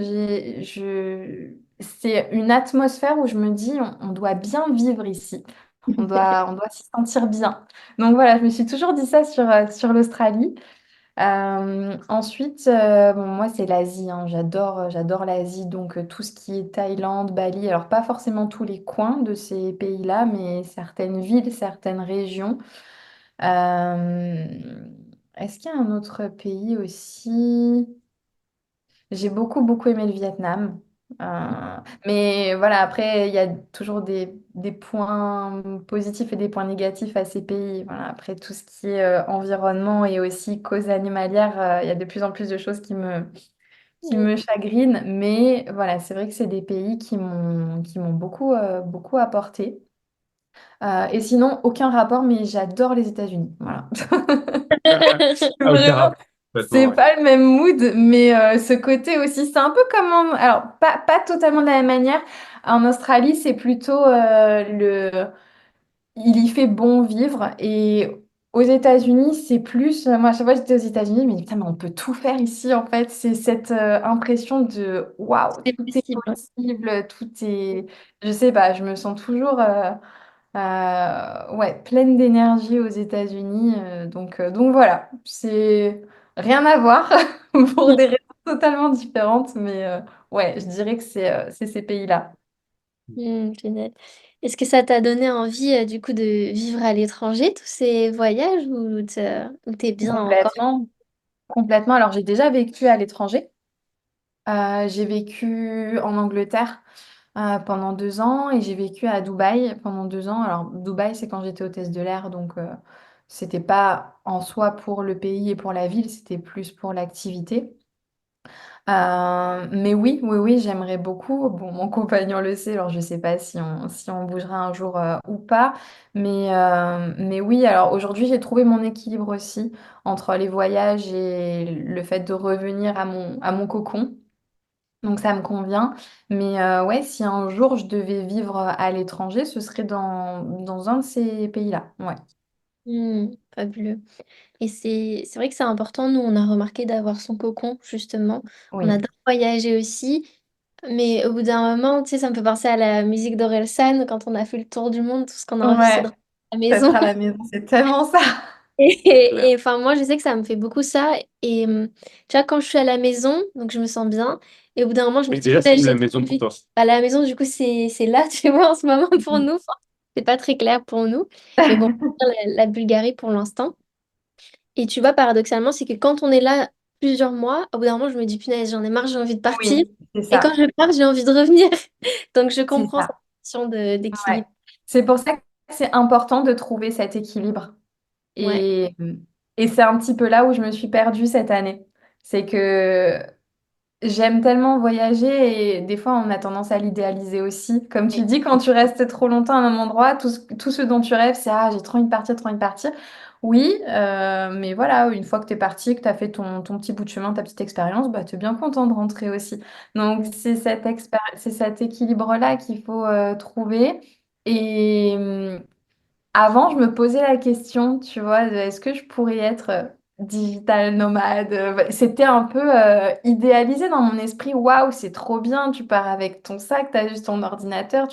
c'est une atmosphère où je me dis, on doit bien vivre ici. On doit s'y sentir bien. Donc voilà, je me suis toujours dit ça sur l'Australie. Ensuite, bon, moi, c'est l'Asie, hein. J'adore l'Asie. Donc tout ce qui est Thaïlande, Bali, alors pas forcément tous les coins de ces pays-là, mais certaines villes, certaines régions. Euh, Est-ce qu'il y a un autre pays aussi? J'ai beaucoup aimé le Vietnam. Mais voilà, après, il y a toujours des points positifs et des points négatifs à ces pays. Voilà, après, tout ce qui est environnement et aussi cause animalière, il y a de plus en plus de choses qui Mm. me chagrinent. Mais voilà, c'est vrai que c'est des pays qui m'ont beaucoup apporté. Et sinon, aucun rapport, mais j'adore les États-Unis. Voilà. Ah, aucun Vraiment, rapport, complètement, c'est ouais. pas le même mood, mais ce côté aussi, c'est un peu comme alors, pas totalement de la même manière. En Australie, c'est plutôt il y fait bon vivre. Et aux États-Unis, c'est plus. Moi, à chaque fois que j'étais aux États-Unis, mais putain, mais on peut tout faire ici, en fait. C'est cette impression de waouh, C'est tout est possible. possible, tout est. Je sais pas, je me sens toujours. Ouais, pleine d'énergie aux États-Unis. Donc voilà, c'est rien à voir pour des raisons totalement différentes, mais ouais, je dirais que c'est ces pays-là. Génial. Est-ce que ça t'a donné envie, du coup, de vivre à l'étranger, tous ces voyages, ou t'es bien encore? Complètement, complètement. Alors j'ai déjà vécu à l'étranger. J'ai vécu en Angleterre pendant 2 ans et j'ai vécu à Dubaï pendant 2 ans. Alors Dubaï, c'est quand j'étais hôtesse de l'air, donc c'était pas en soi pour le pays et pour la ville, c'était plus pour l'activité. Mais oui, j'aimerais beaucoup. Bon, mon compagnon le sait, alors je sais pas si on bougera un jour ou pas. Mais oui, alors aujourd'hui, j'ai trouvé mon équilibre aussi entre les voyages et le fait de revenir à mon cocon. Donc ça me convient. Mais ouais, si un jour je devais vivre à l'étranger, ce serait dans un de ces pays-là. Ouais, Fabuleux. Et c'est vrai que c'est important, nous, on a remarqué d'avoir son cocon, justement. On oui. adore voyager aussi. Mais au bout d'un moment, tu sais, ça me fait penser à la musique d'Orelsan, quand on a fait le tour du monde, tout ce qu'on a envie, c'est Ouais, de rentrer à la maison. être à la maison, c'est tellement ça. Enfin, moi, je sais que ça me fait beaucoup ça. Et tu vois, quand je suis à la maison, donc je me sens bien. Et au bout d'un moment, je me Mais dis, déjà, c'est putain, où la j'ai trop maison pour envie. toi? À la maison, du coup, c'est là, tu vois, en ce moment pour nous. Enfin, c'est pas très clair pour nous. Mais bon, la Bulgarie pour l'instant. Et tu vois, paradoxalement, c'est que quand on est là plusieurs mois, au bout d'un moment, je me dis, punaise, j'en ai marre, j'ai envie de partir. Oui, c'est Et quand ça. je pars, j'ai envie de revenir. Donc, je C'est comprends cette ça. question Ouais. d'équilibre. C'est pour ça que c'est important de trouver cet équilibre. Ouais. Et c'est un petit peu là où je me suis perdue cette année. C'est que j'aime tellement voyager et des fois on a tendance à l'idéaliser aussi. Comme tu Ouais. dis, quand tu restes trop longtemps à un même endroit, tout ce dont tu rêves, c'est ah, j'ai trop envie de partir, trop envie de partir. Oui, mais voilà, une fois que tu es parti, que tu as fait ton petit bout de chemin, ta petite expérience, bah, tu es bien content de rentrer aussi. Donc c'est cet équilibre-là qu'il faut trouver. Et avant, je me posais la question, tu vois, est-ce que je pourrais être digital nomade? C'était un peu idéalisé dans mon esprit. Waouh, c'est trop bien, tu pars avec ton sac, tu as juste ton ordinateur.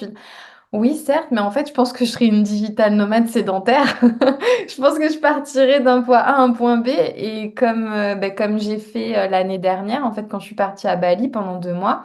Oui, certes, mais en fait, je pense que je serais une digital nomade sédentaire. Je pense que je partirais d'un point A à un point B. Et comme j'ai fait l'année dernière, en fait, quand je suis partie à Bali pendant 2 mois,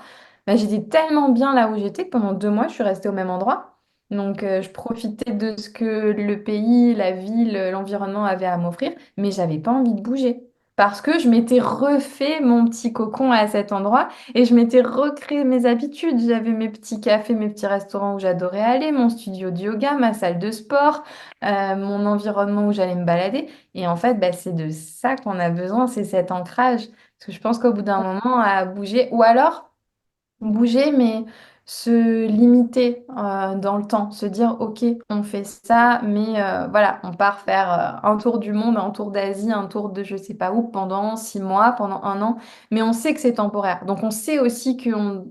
j'étais tellement bien là où j'étais que pendant 2 mois, je suis restée au même endroit. Donc, je profitais de ce que le pays, la ville, l'environnement avaient à m'offrir, mais j'avais pas envie de bouger. Parce que je m'étais refait mon petit cocon à cet endroit et je m'étais recréé mes habitudes. J'avais mes petits cafés, mes petits restaurants où j'adorais aller, mon studio de yoga, ma salle de sport, mon environnement où j'allais me balader. Et en fait, bah, c'est de ça qu'on a besoin, c'est cet ancrage. Parce que je pense qu'au bout d'un moment, à bouger, ou alors bouger, mais se limiter dans le temps, se dire, OK, on fait ça, mais voilà, on part faire un tour du monde, un tour d'Asie, un tour de je sais pas où pendant 6 mois, pendant un an, mais on sait que c'est temporaire. Donc on sait aussi qu'on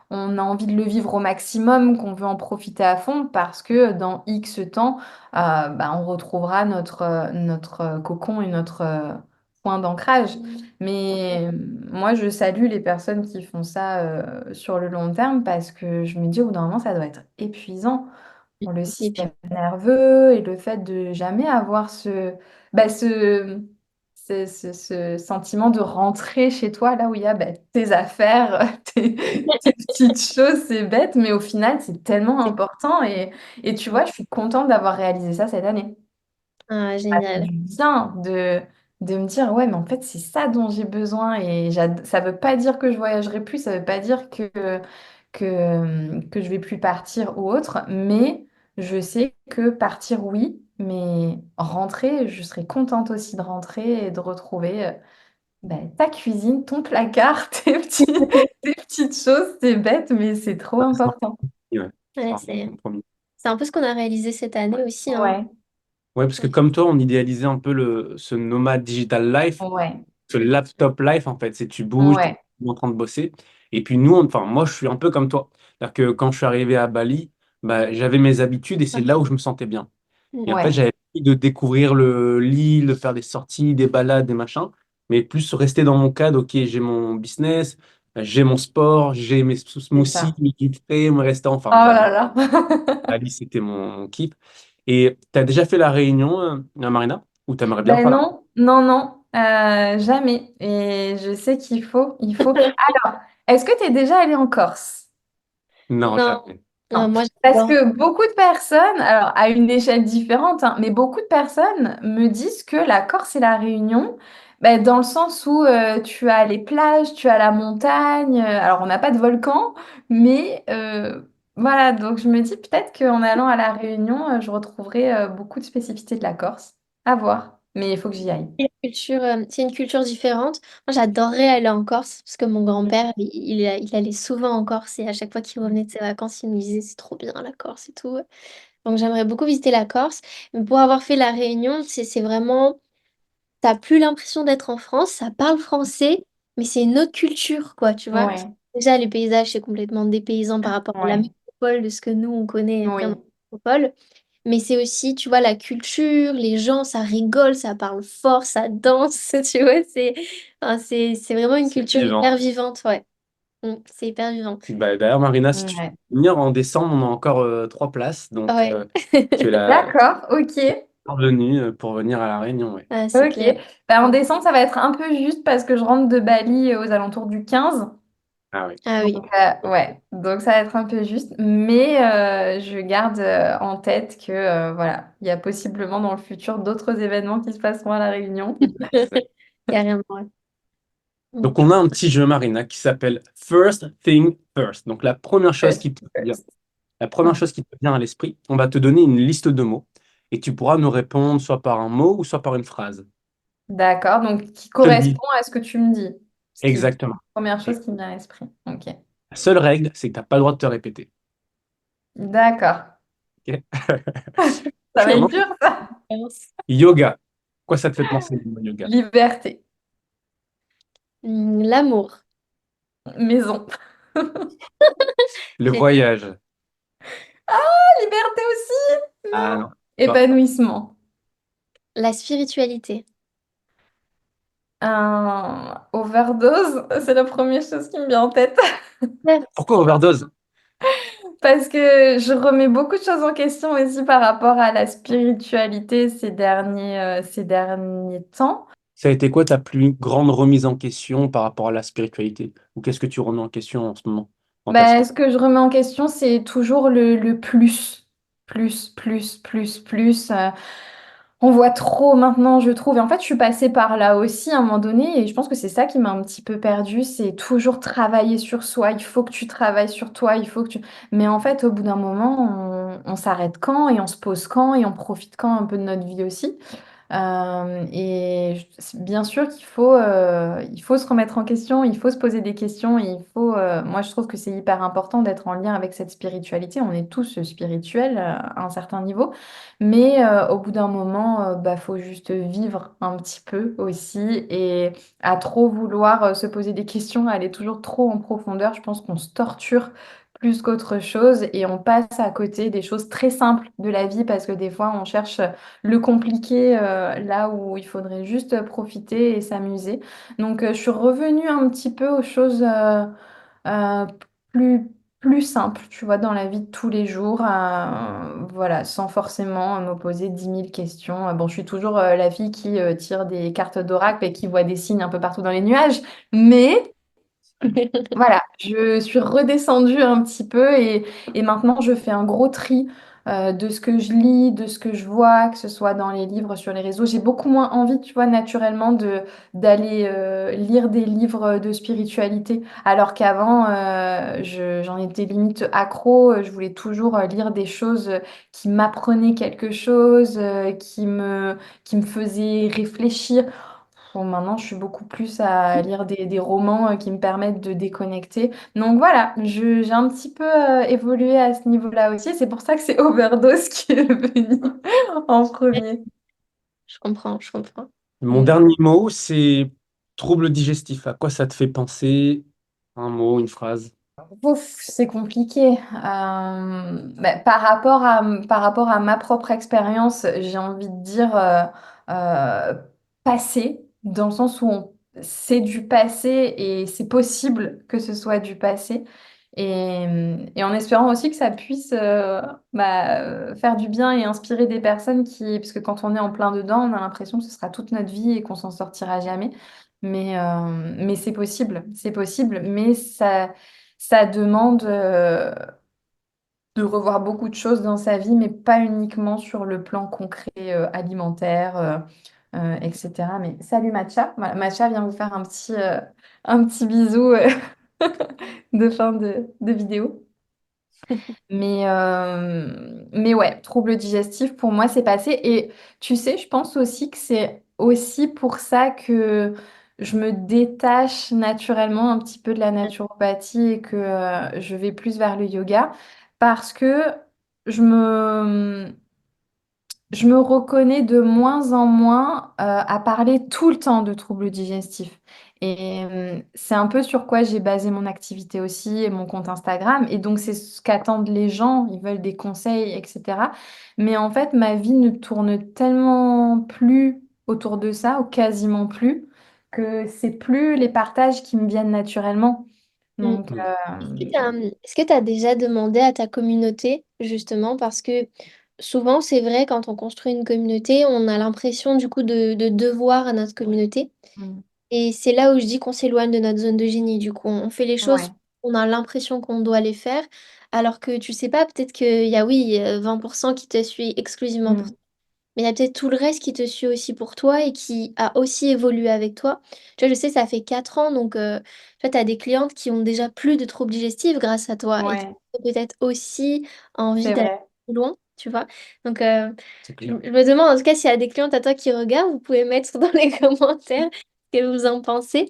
on a envie de le vivre au maximum, qu'on veut en profiter à fond parce que dans X temps, bah, on retrouvera notre cocon et notre point d'ancrage. Mais moi, je salue les personnes qui font ça sur le long terme parce que je me dis au bout d'un moment, ça doit être épuisant pour le Et puis, système nerveux et le fait de jamais avoir bah, ce sentiment de rentrer chez toi, là où il y a bah, tes affaires, tes petites choses, c'est bête, mais au final, c'est tellement important. Et tu vois, je suis contente d'avoir réalisé ça cette année. ah, Ça fait génial. du bien de me dire, ouais, mais en fait, c'est ça dont j'ai besoin. Et ça veut pas dire que je voyagerai plus, ça veut pas dire que je vais plus partir ou autre, mais je sais que partir, oui, mais rentrer, je serais contente aussi de rentrer et de retrouver ben, ta cuisine, ton placard, tes petites choses. C'est bête, mais c'est trop Ouais, c'est un important. compromis, ouais. Ouais, C'est un bon compromis. c'est un peu ce qu'on a réalisé cette année aussi, hein. Ouais, Ouais, parce que comme toi, on idéalisait un peu ce nomade digital life, ouais, ce laptop life, en fait. C'est tu bouges, tu ouais, es en train de bosser. Et puis nous, enfin, moi, je suis un peu comme toi. C'est-à-dire que quand je suis arrivé à Bali, bah, j'avais mes habitudes et c'est là où je me sentais bien. Mm. Et en fait, ouais, j'avais envie de découvrir l'île, de faire des sorties, des balades, des machins, mais plus rester dans mon cadre. Ok, j'ai mon business, j'ai mon sport, j'ai mes c'est smoothies, ça. mes jus frais, mon restaurant. Oh Enfin, là j'adore. là. Bali, c'était mon kiff. Et tu as déjà fait la Réunion, Marina? Ou tu aimerais bien Ben faire la... non, non, non, jamais. Et je sais qu'il faut. Alors, est-ce que tu es déjà allé en Corse? Non, Non, jamais. Non, moi parce j'adore. que beaucoup de personnes, alors à une échelle différente, hein, mais beaucoup de personnes me disent que la Corse et la Réunion, ben, dans le sens où tu as les plages, tu as la montagne, alors on n'a pas de volcan, mais voilà, donc je me dis peut-être qu'en allant à la Réunion, je retrouverai beaucoup de spécificités de la Corse. À voir, mais il faut que j'y aille. C'est une culture différente. Moi, j'adorerais aller en Corse parce que mon grand-père, il allait souvent en Corse et à chaque fois qu'il revenait de ses vacances, il me disait c'est trop bien la Corse et tout. Donc, j'aimerais beaucoup visiter la Corse. Mais pour avoir fait la Réunion, c'est vraiment, t'as plus l'impression d'être en France, ça parle français, mais c'est une autre culture, quoi, tu vois. Ouais, Déjà, les paysages, c'est complètement dépaysant par rapport à la ouais, métropole de ce que nous, on connaît vraiment oui, métropole. Mais c'est aussi, tu vois, la culture, les gens, ça rigole, ça parle fort, ça danse, tu vois, enfin, c'est vraiment une C'est culture hyper vivant. vivante, ouais. C'est hyper vivant. Bah, d'ailleurs, Marina, si tu ouais. veux venir en décembre, on a encore 3 places. Donc, Ouais. tu es la D'accord, ok. bienvenue pour venir à La Réunion. Ouais. Ah, c'est Ok. clair. Bah, en décembre, ça va être un peu juste parce que je rentre de Bali aux alentours du 15. Ah oui. Ah oui. Donc, ouais, donc ça va être un peu juste. Mais je garde en tête que voilà, il y a possiblement dans le futur d'autres événements qui se passeront à La Réunion. Carrément, ouais. Donc, Mm. on a un petit jeu, Marina, qui s'appelle First Thing First. Donc, First, first. la première chose qui te vient à l'esprit, on va te donner une liste de mots et tu pourras nous répondre soit par un mot ou soit par une phrase. D'accord, donc qui Je te le dis correspond à ce que tu me dis. Ce qui, exactement. première Et chose qui me vient à l'esprit. Ok. la seule règle, c'est que tu n'as pas le droit de te répéter. D'accord. Ok. Ça Je va être commence. dur, ça. Yoga. Quoi ça te fait penser au yoga? Liberté. L'amour. Maison. Le C'est voyage. Liberté aussi? Ah Non. non. Bon. Épanouissement. la spiritualité. Un overdose, c'est la première chose qui me vient en tête. Ouais. Pourquoi overdose? Parce que je remets beaucoup de choses en question aussi par rapport à la spiritualité ces derniers temps. Ça a été quoi ta plus grande remise en question par rapport à la spiritualité? Ou qu'est-ce que tu remets en question en ce moment dans ta Bah, spiritualité? ce que je remets en question, c'est toujours le plus. Plus, plus, plus, plus. On voit trop maintenant, je trouve. Et en fait, je suis passée par là aussi à un moment donné, et je pense que c'est ça qui m'a un petit peu perdue, c'est toujours travailler sur soi. Il faut que tu travailles sur toi, il faut que tu... Mais en fait, au bout d'un moment, on s'arrête quand, et on se pose quand, et on profite quand un peu de notre vie aussi. Bien sûr il faut se remettre en question, il faut se poser des questions, moi je trouve que c'est hyper important d'être en lien avec cette spiritualité. On est tous spirituels à un certain niveau, mais au bout d'un moment, bah, faut juste vivre un petit peu aussi et à trop vouloir se poser des questions, aller toujours trop en profondeur, je pense qu'on se torture plus qu'autre chose et on passe à côté des choses très simples de la vie parce que des fois on cherche le compliqué là où il faudrait juste profiter et s'amuser. Donc je suis revenue un petit peu aux choses euh, plus, plus simples, tu vois, dans la vie de tous les jours, voilà, sans forcément me poser 10 000 questions. Bon, je suis toujours la fille qui tire des cartes d'oracle et qui voit des signes un peu partout dans les nuages, mais voilà, je suis redescendue un petit peu et maintenant je fais un gros tri de ce que je lis, de ce que je vois, que ce soit dans les livres, sur les réseaux. J'ai beaucoup moins envie, tu vois, naturellement d'aller lire des livres de spiritualité, alors qu'avant, j'en étais limite accro. Je voulais toujours lire des choses qui m'apprenaient quelque chose, qui me faisaient réfléchir. Bon, maintenant, je suis beaucoup plus à lire des romans qui me permettent de déconnecter. Donc voilà, j'ai un petit peu évolué à ce niveau-là aussi. C'est pour ça que c'est Overdose qui est venu en premier. Je comprends, je comprends. Mon Mm. dernier mot, c'est trouble digestif. À quoi ça te fait penser? Un mot, une phrase. Ouf, c'est compliqué. Bah, par rapport à ma propre expérience, j'ai envie de dire euh, passé, dans le sens où c'est du passé et c'est possible que ce soit du passé. Et en espérant aussi que ça puisse faire du bien et inspirer des personnes parce que quand on est en plein dedans, on a l'impression que ce sera toute notre vie et qu'on s'en sortira jamais. Mais c'est possible, mais ça demande de revoir beaucoup de choses dans sa vie, mais pas uniquement sur le plan concret alimentaire, etc. Mais salut Matcha. Voilà, Matcha vient vous faire un petit bisou de fin de vidéo. Mais ouais, trouble digestif, pour moi, c'est passé. Et tu sais, je pense aussi que c'est aussi pour ça que je me détache naturellement un petit peu de la naturopathie et que je vais plus vers le yoga parce que je me, je me reconnais de moins en moins à parler tout le temps de troubles digestifs. Et c'est un peu sur quoi j'ai basé mon activité aussi et mon compte Instagram. Et donc, c'est ce qu'attendent les gens. Ils veulent des conseils, etc. Mais en fait, ma vie ne tourne tellement plus autour de ça, ou quasiment plus, que c'est plus les partages qui me viennent naturellement. Mm. Donc, Mm. Est-ce que tu as déjà demandé à ta communauté, justement, parce que souvent, c'est vrai, quand on construit une communauté, on a l'impression du coup de devoir à notre communauté. mm, Et c'est là où je dis qu'on s'éloigne de notre zone de génie. Du coup, on fait les choses, ouais. on a l'impression qu'on doit les faire, alors que tu sais pas, peut-être qu'il y a, oui, 20% qui te suit exclusivement pour Mm, ça. Mais il y a peut-être tout le reste qui te suit aussi pour toi et qui a aussi évolué avec toi. Tu vois, je sais, ça fait 4 ans, donc tu as des clientes qui ont déjà plus de troubles digestifs grâce à toi et qui ouais, ont peut-être aussi envie c'est d'aller vrai. plus loin, tu vois. Donc, C'est je clair. me demande, en tout cas, s'il y a des clientes à toi qui regardent, vous pouvez mettre dans les commentaires ce que vous en pensez.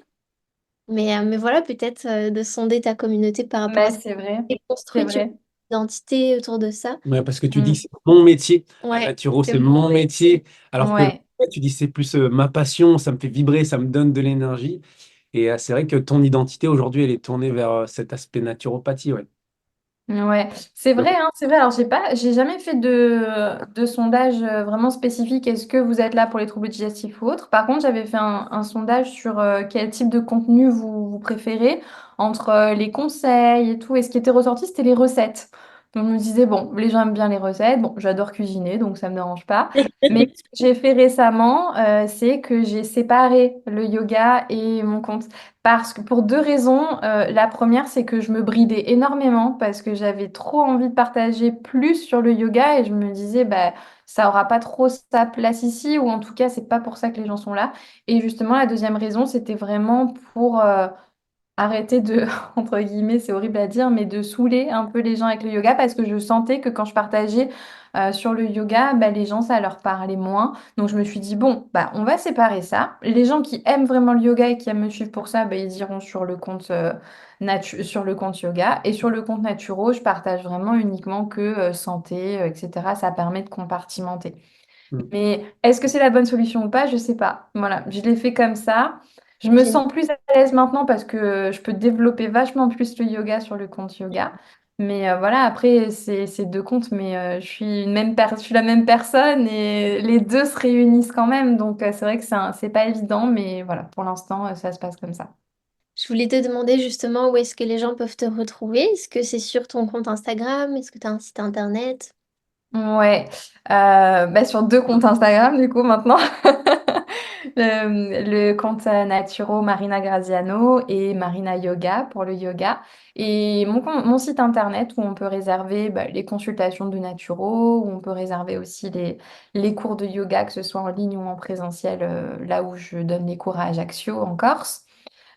Mais voilà, peut-être de sonder ta communauté par rapport à Bah, ça. c'est vrai. Et C'est construire, tu vois, vrai. une identité autour de ça. Ouais, parce que tu dis Mm, c'est mon métier. La Ouais, naturo, c'est c'est mon métier. Alors que ouais. ouais, tu dis c'est plus ma passion, ça me fait vibrer, ça me donne de l'énergie. Et c'est vrai que ton identité aujourd'hui, elle est tournée vers cet aspect naturopathie. Ouais. Ouais, c'est vrai, hein, c'est vrai. Alors, j'ai jamais fait de sondage vraiment spécifique. Est-ce que vous êtes là pour les troubles digestifs ou autres? Par contre, j'avais fait un sondage sur quel type de contenu vous préférez entre les conseils et tout. Et ce qui était ressorti, c'était les recettes. Donc, je me disais, bon, les gens aiment bien les recettes. Bon, j'adore cuisiner, donc ça me dérange pas. Mais ce que j'ai fait récemment, c'est que j'ai séparé le yoga et mon compte. Parce que pour deux raisons. La première, c'est que je me bridais énormément parce que j'avais trop envie de partager plus sur le yoga et je me disais, bah, ça aura pas trop sa place ici ou en tout cas, c'est pas pour ça que les gens sont là. Et justement, la deuxième raison, c'était vraiment pour arrêter de, entre guillemets, c'est horrible à dire, mais de saouler un peu les gens avec le yoga parce que je sentais que quand je partageais sur le yoga, bah, les gens, ça leur parlait moins. Donc je me suis dit, bon, bah, on va séparer ça. Les gens qui aiment vraiment le yoga et qui aiment me suivre pour ça, bah, ils iront sur le compte, sur le compte yoga. Et sur le compte naturo, je partage vraiment uniquement que santé, etc. Ça permet de compartimenter. Mm. Mais est-ce que c'est la bonne solution ou pas? Je sais pas. Voilà, je l'ai fait comme ça. Je me Génial. sens plus à l'aise maintenant parce que je peux développer vachement plus le yoga sur le compte yoga. Mais voilà, après, c'est deux comptes, mais je suis je suis la même personne et les deux se réunissent quand même. Donc, c'est vrai que c'est pas évident, mais voilà, pour l'instant, ça se passe comme ça. Je voulais te demander justement où est-ce que les gens peuvent te retrouver. Est-ce que c'est sur ton compte Instagram? Est-ce que tu as un site internet? Ouais, bah, sur deux comptes Instagram, du coup, maintenant. Le compte Naturo Marina Graziano et Marina Yoga pour le yoga. Et mon site internet où on peut réserver bah, les consultations de Naturo, où on peut réserver aussi les cours de yoga, que ce soit en ligne ou en présentiel, là où je donne les cours à Ajaccio, en Corse.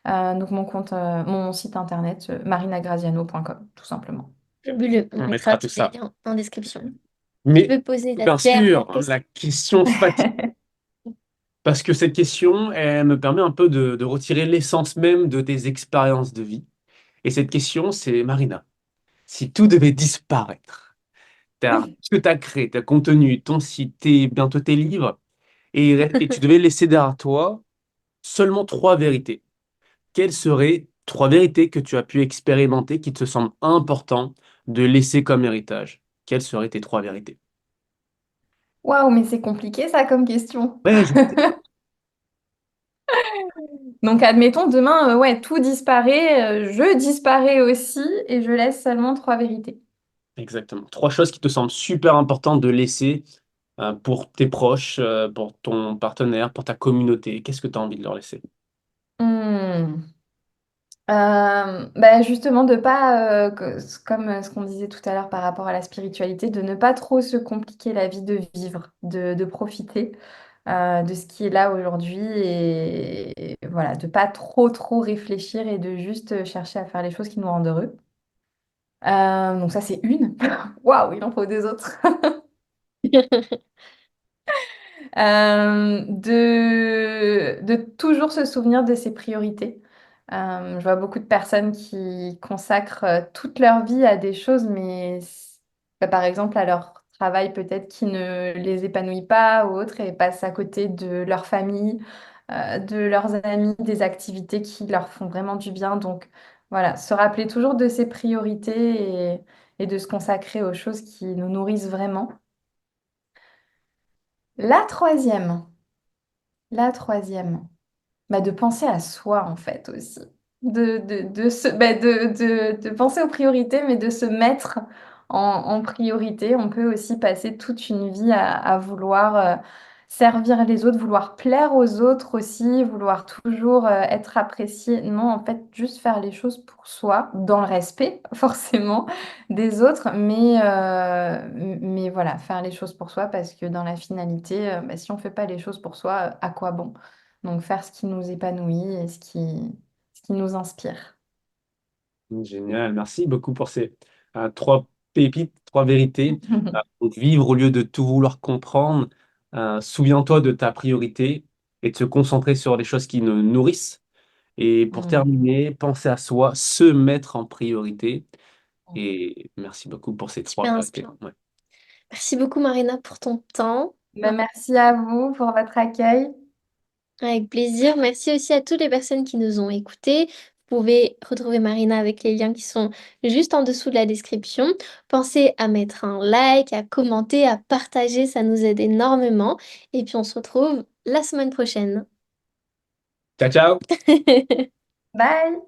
Donc mon site internet, marinagraziano.com, tout simplement. On On mettra mettra tout tous les ça. liens en description. Tu Mais peux poser la bien dernière sûr, question. la question fatigue. Parce que cette question, elle me permet un peu de retirer l'essence même de tes expériences de vie. Et cette question, c'est Marina, si tout devait disparaître, ce que tu as créé, ta contenu, ton site, bientôt tes livres, et tu devais laisser derrière toi seulement trois vérités. Quelles seraient trois vérités que tu as pu expérimenter qui te semblent importantes de laisser comme héritage? Quelles seraient tes trois vérités? Waouh, mais c'est compliqué ça comme question. Ouais, je sais. Donc, admettons, demain, ouais, tout disparaît, je disparais aussi et je laisse seulement trois vérités. Exactement. Trois choses qui te semblent super importantes de laisser pour tes proches, pour ton partenaire, pour ta communauté. Qu'est-ce que tu as envie de leur laisser? Hmm. Bah justement, de pas, comme ce qu'on disait tout à l'heure par rapport à la spiritualité, de ne pas trop se compliquer la vie de vivre, de profiter de ce qui est là aujourd'hui et voilà, de pas trop réfléchir et de juste chercher à faire les choses qui nous rendent heureux. Donc ça, c'est une. Waouh, il en faut deux autres. De toujours se souvenir de ses priorités. Je vois beaucoup de personnes qui consacrent toute leur vie à des choses, mais bah, par exemple à leur travail peut-être qui ne les épanouit pas ou autre, et passent à côté de leur famille, de leurs amis, des activités qui leur font vraiment du bien. Donc voilà, se rappeler toujours de ses priorités et de se consacrer aux choses qui nous nourrissent vraiment. La troisième. La troisième, bah, de penser à soi en fait aussi. De penser aux priorités, mais de se mettre en priorité. On peut aussi passer toute une vie à vouloir servir les autres, vouloir plaire aux autres aussi, vouloir toujours être apprécié. Non, en fait, juste faire les choses pour soi, dans le respect forcément des autres, mais voilà, faire les choses pour soi parce que dans la finalité, bah, si on ne fait pas les choses pour soi, à quoi bon? Donc faire ce qui nous épanouit et ce qui nous inspire. Génial, merci beaucoup pour ces trois pépites, trois vérités. Donc, vivre au lieu de tout vouloir comprendre. Souviens-toi de ta priorité et de se concentrer sur les choses qui nous nourrissent. Et pour Mm. terminer, penser à soi, se mettre en priorité. Et merci beaucoup pour ces trois Super vérités. inspirant. Ouais. Merci beaucoup Marina pour ton temps. Ben, merci à vous pour votre accueil. Avec plaisir. Merci aussi à toutes les personnes qui nous ont écoutés. Vous pouvez retrouver Marina avec les liens qui sont juste en dessous de la description. Pensez à mettre un like, à commenter, à partager, ça nous aide énormément. Et puis on se retrouve la semaine prochaine. Ciao, ciao! Bye!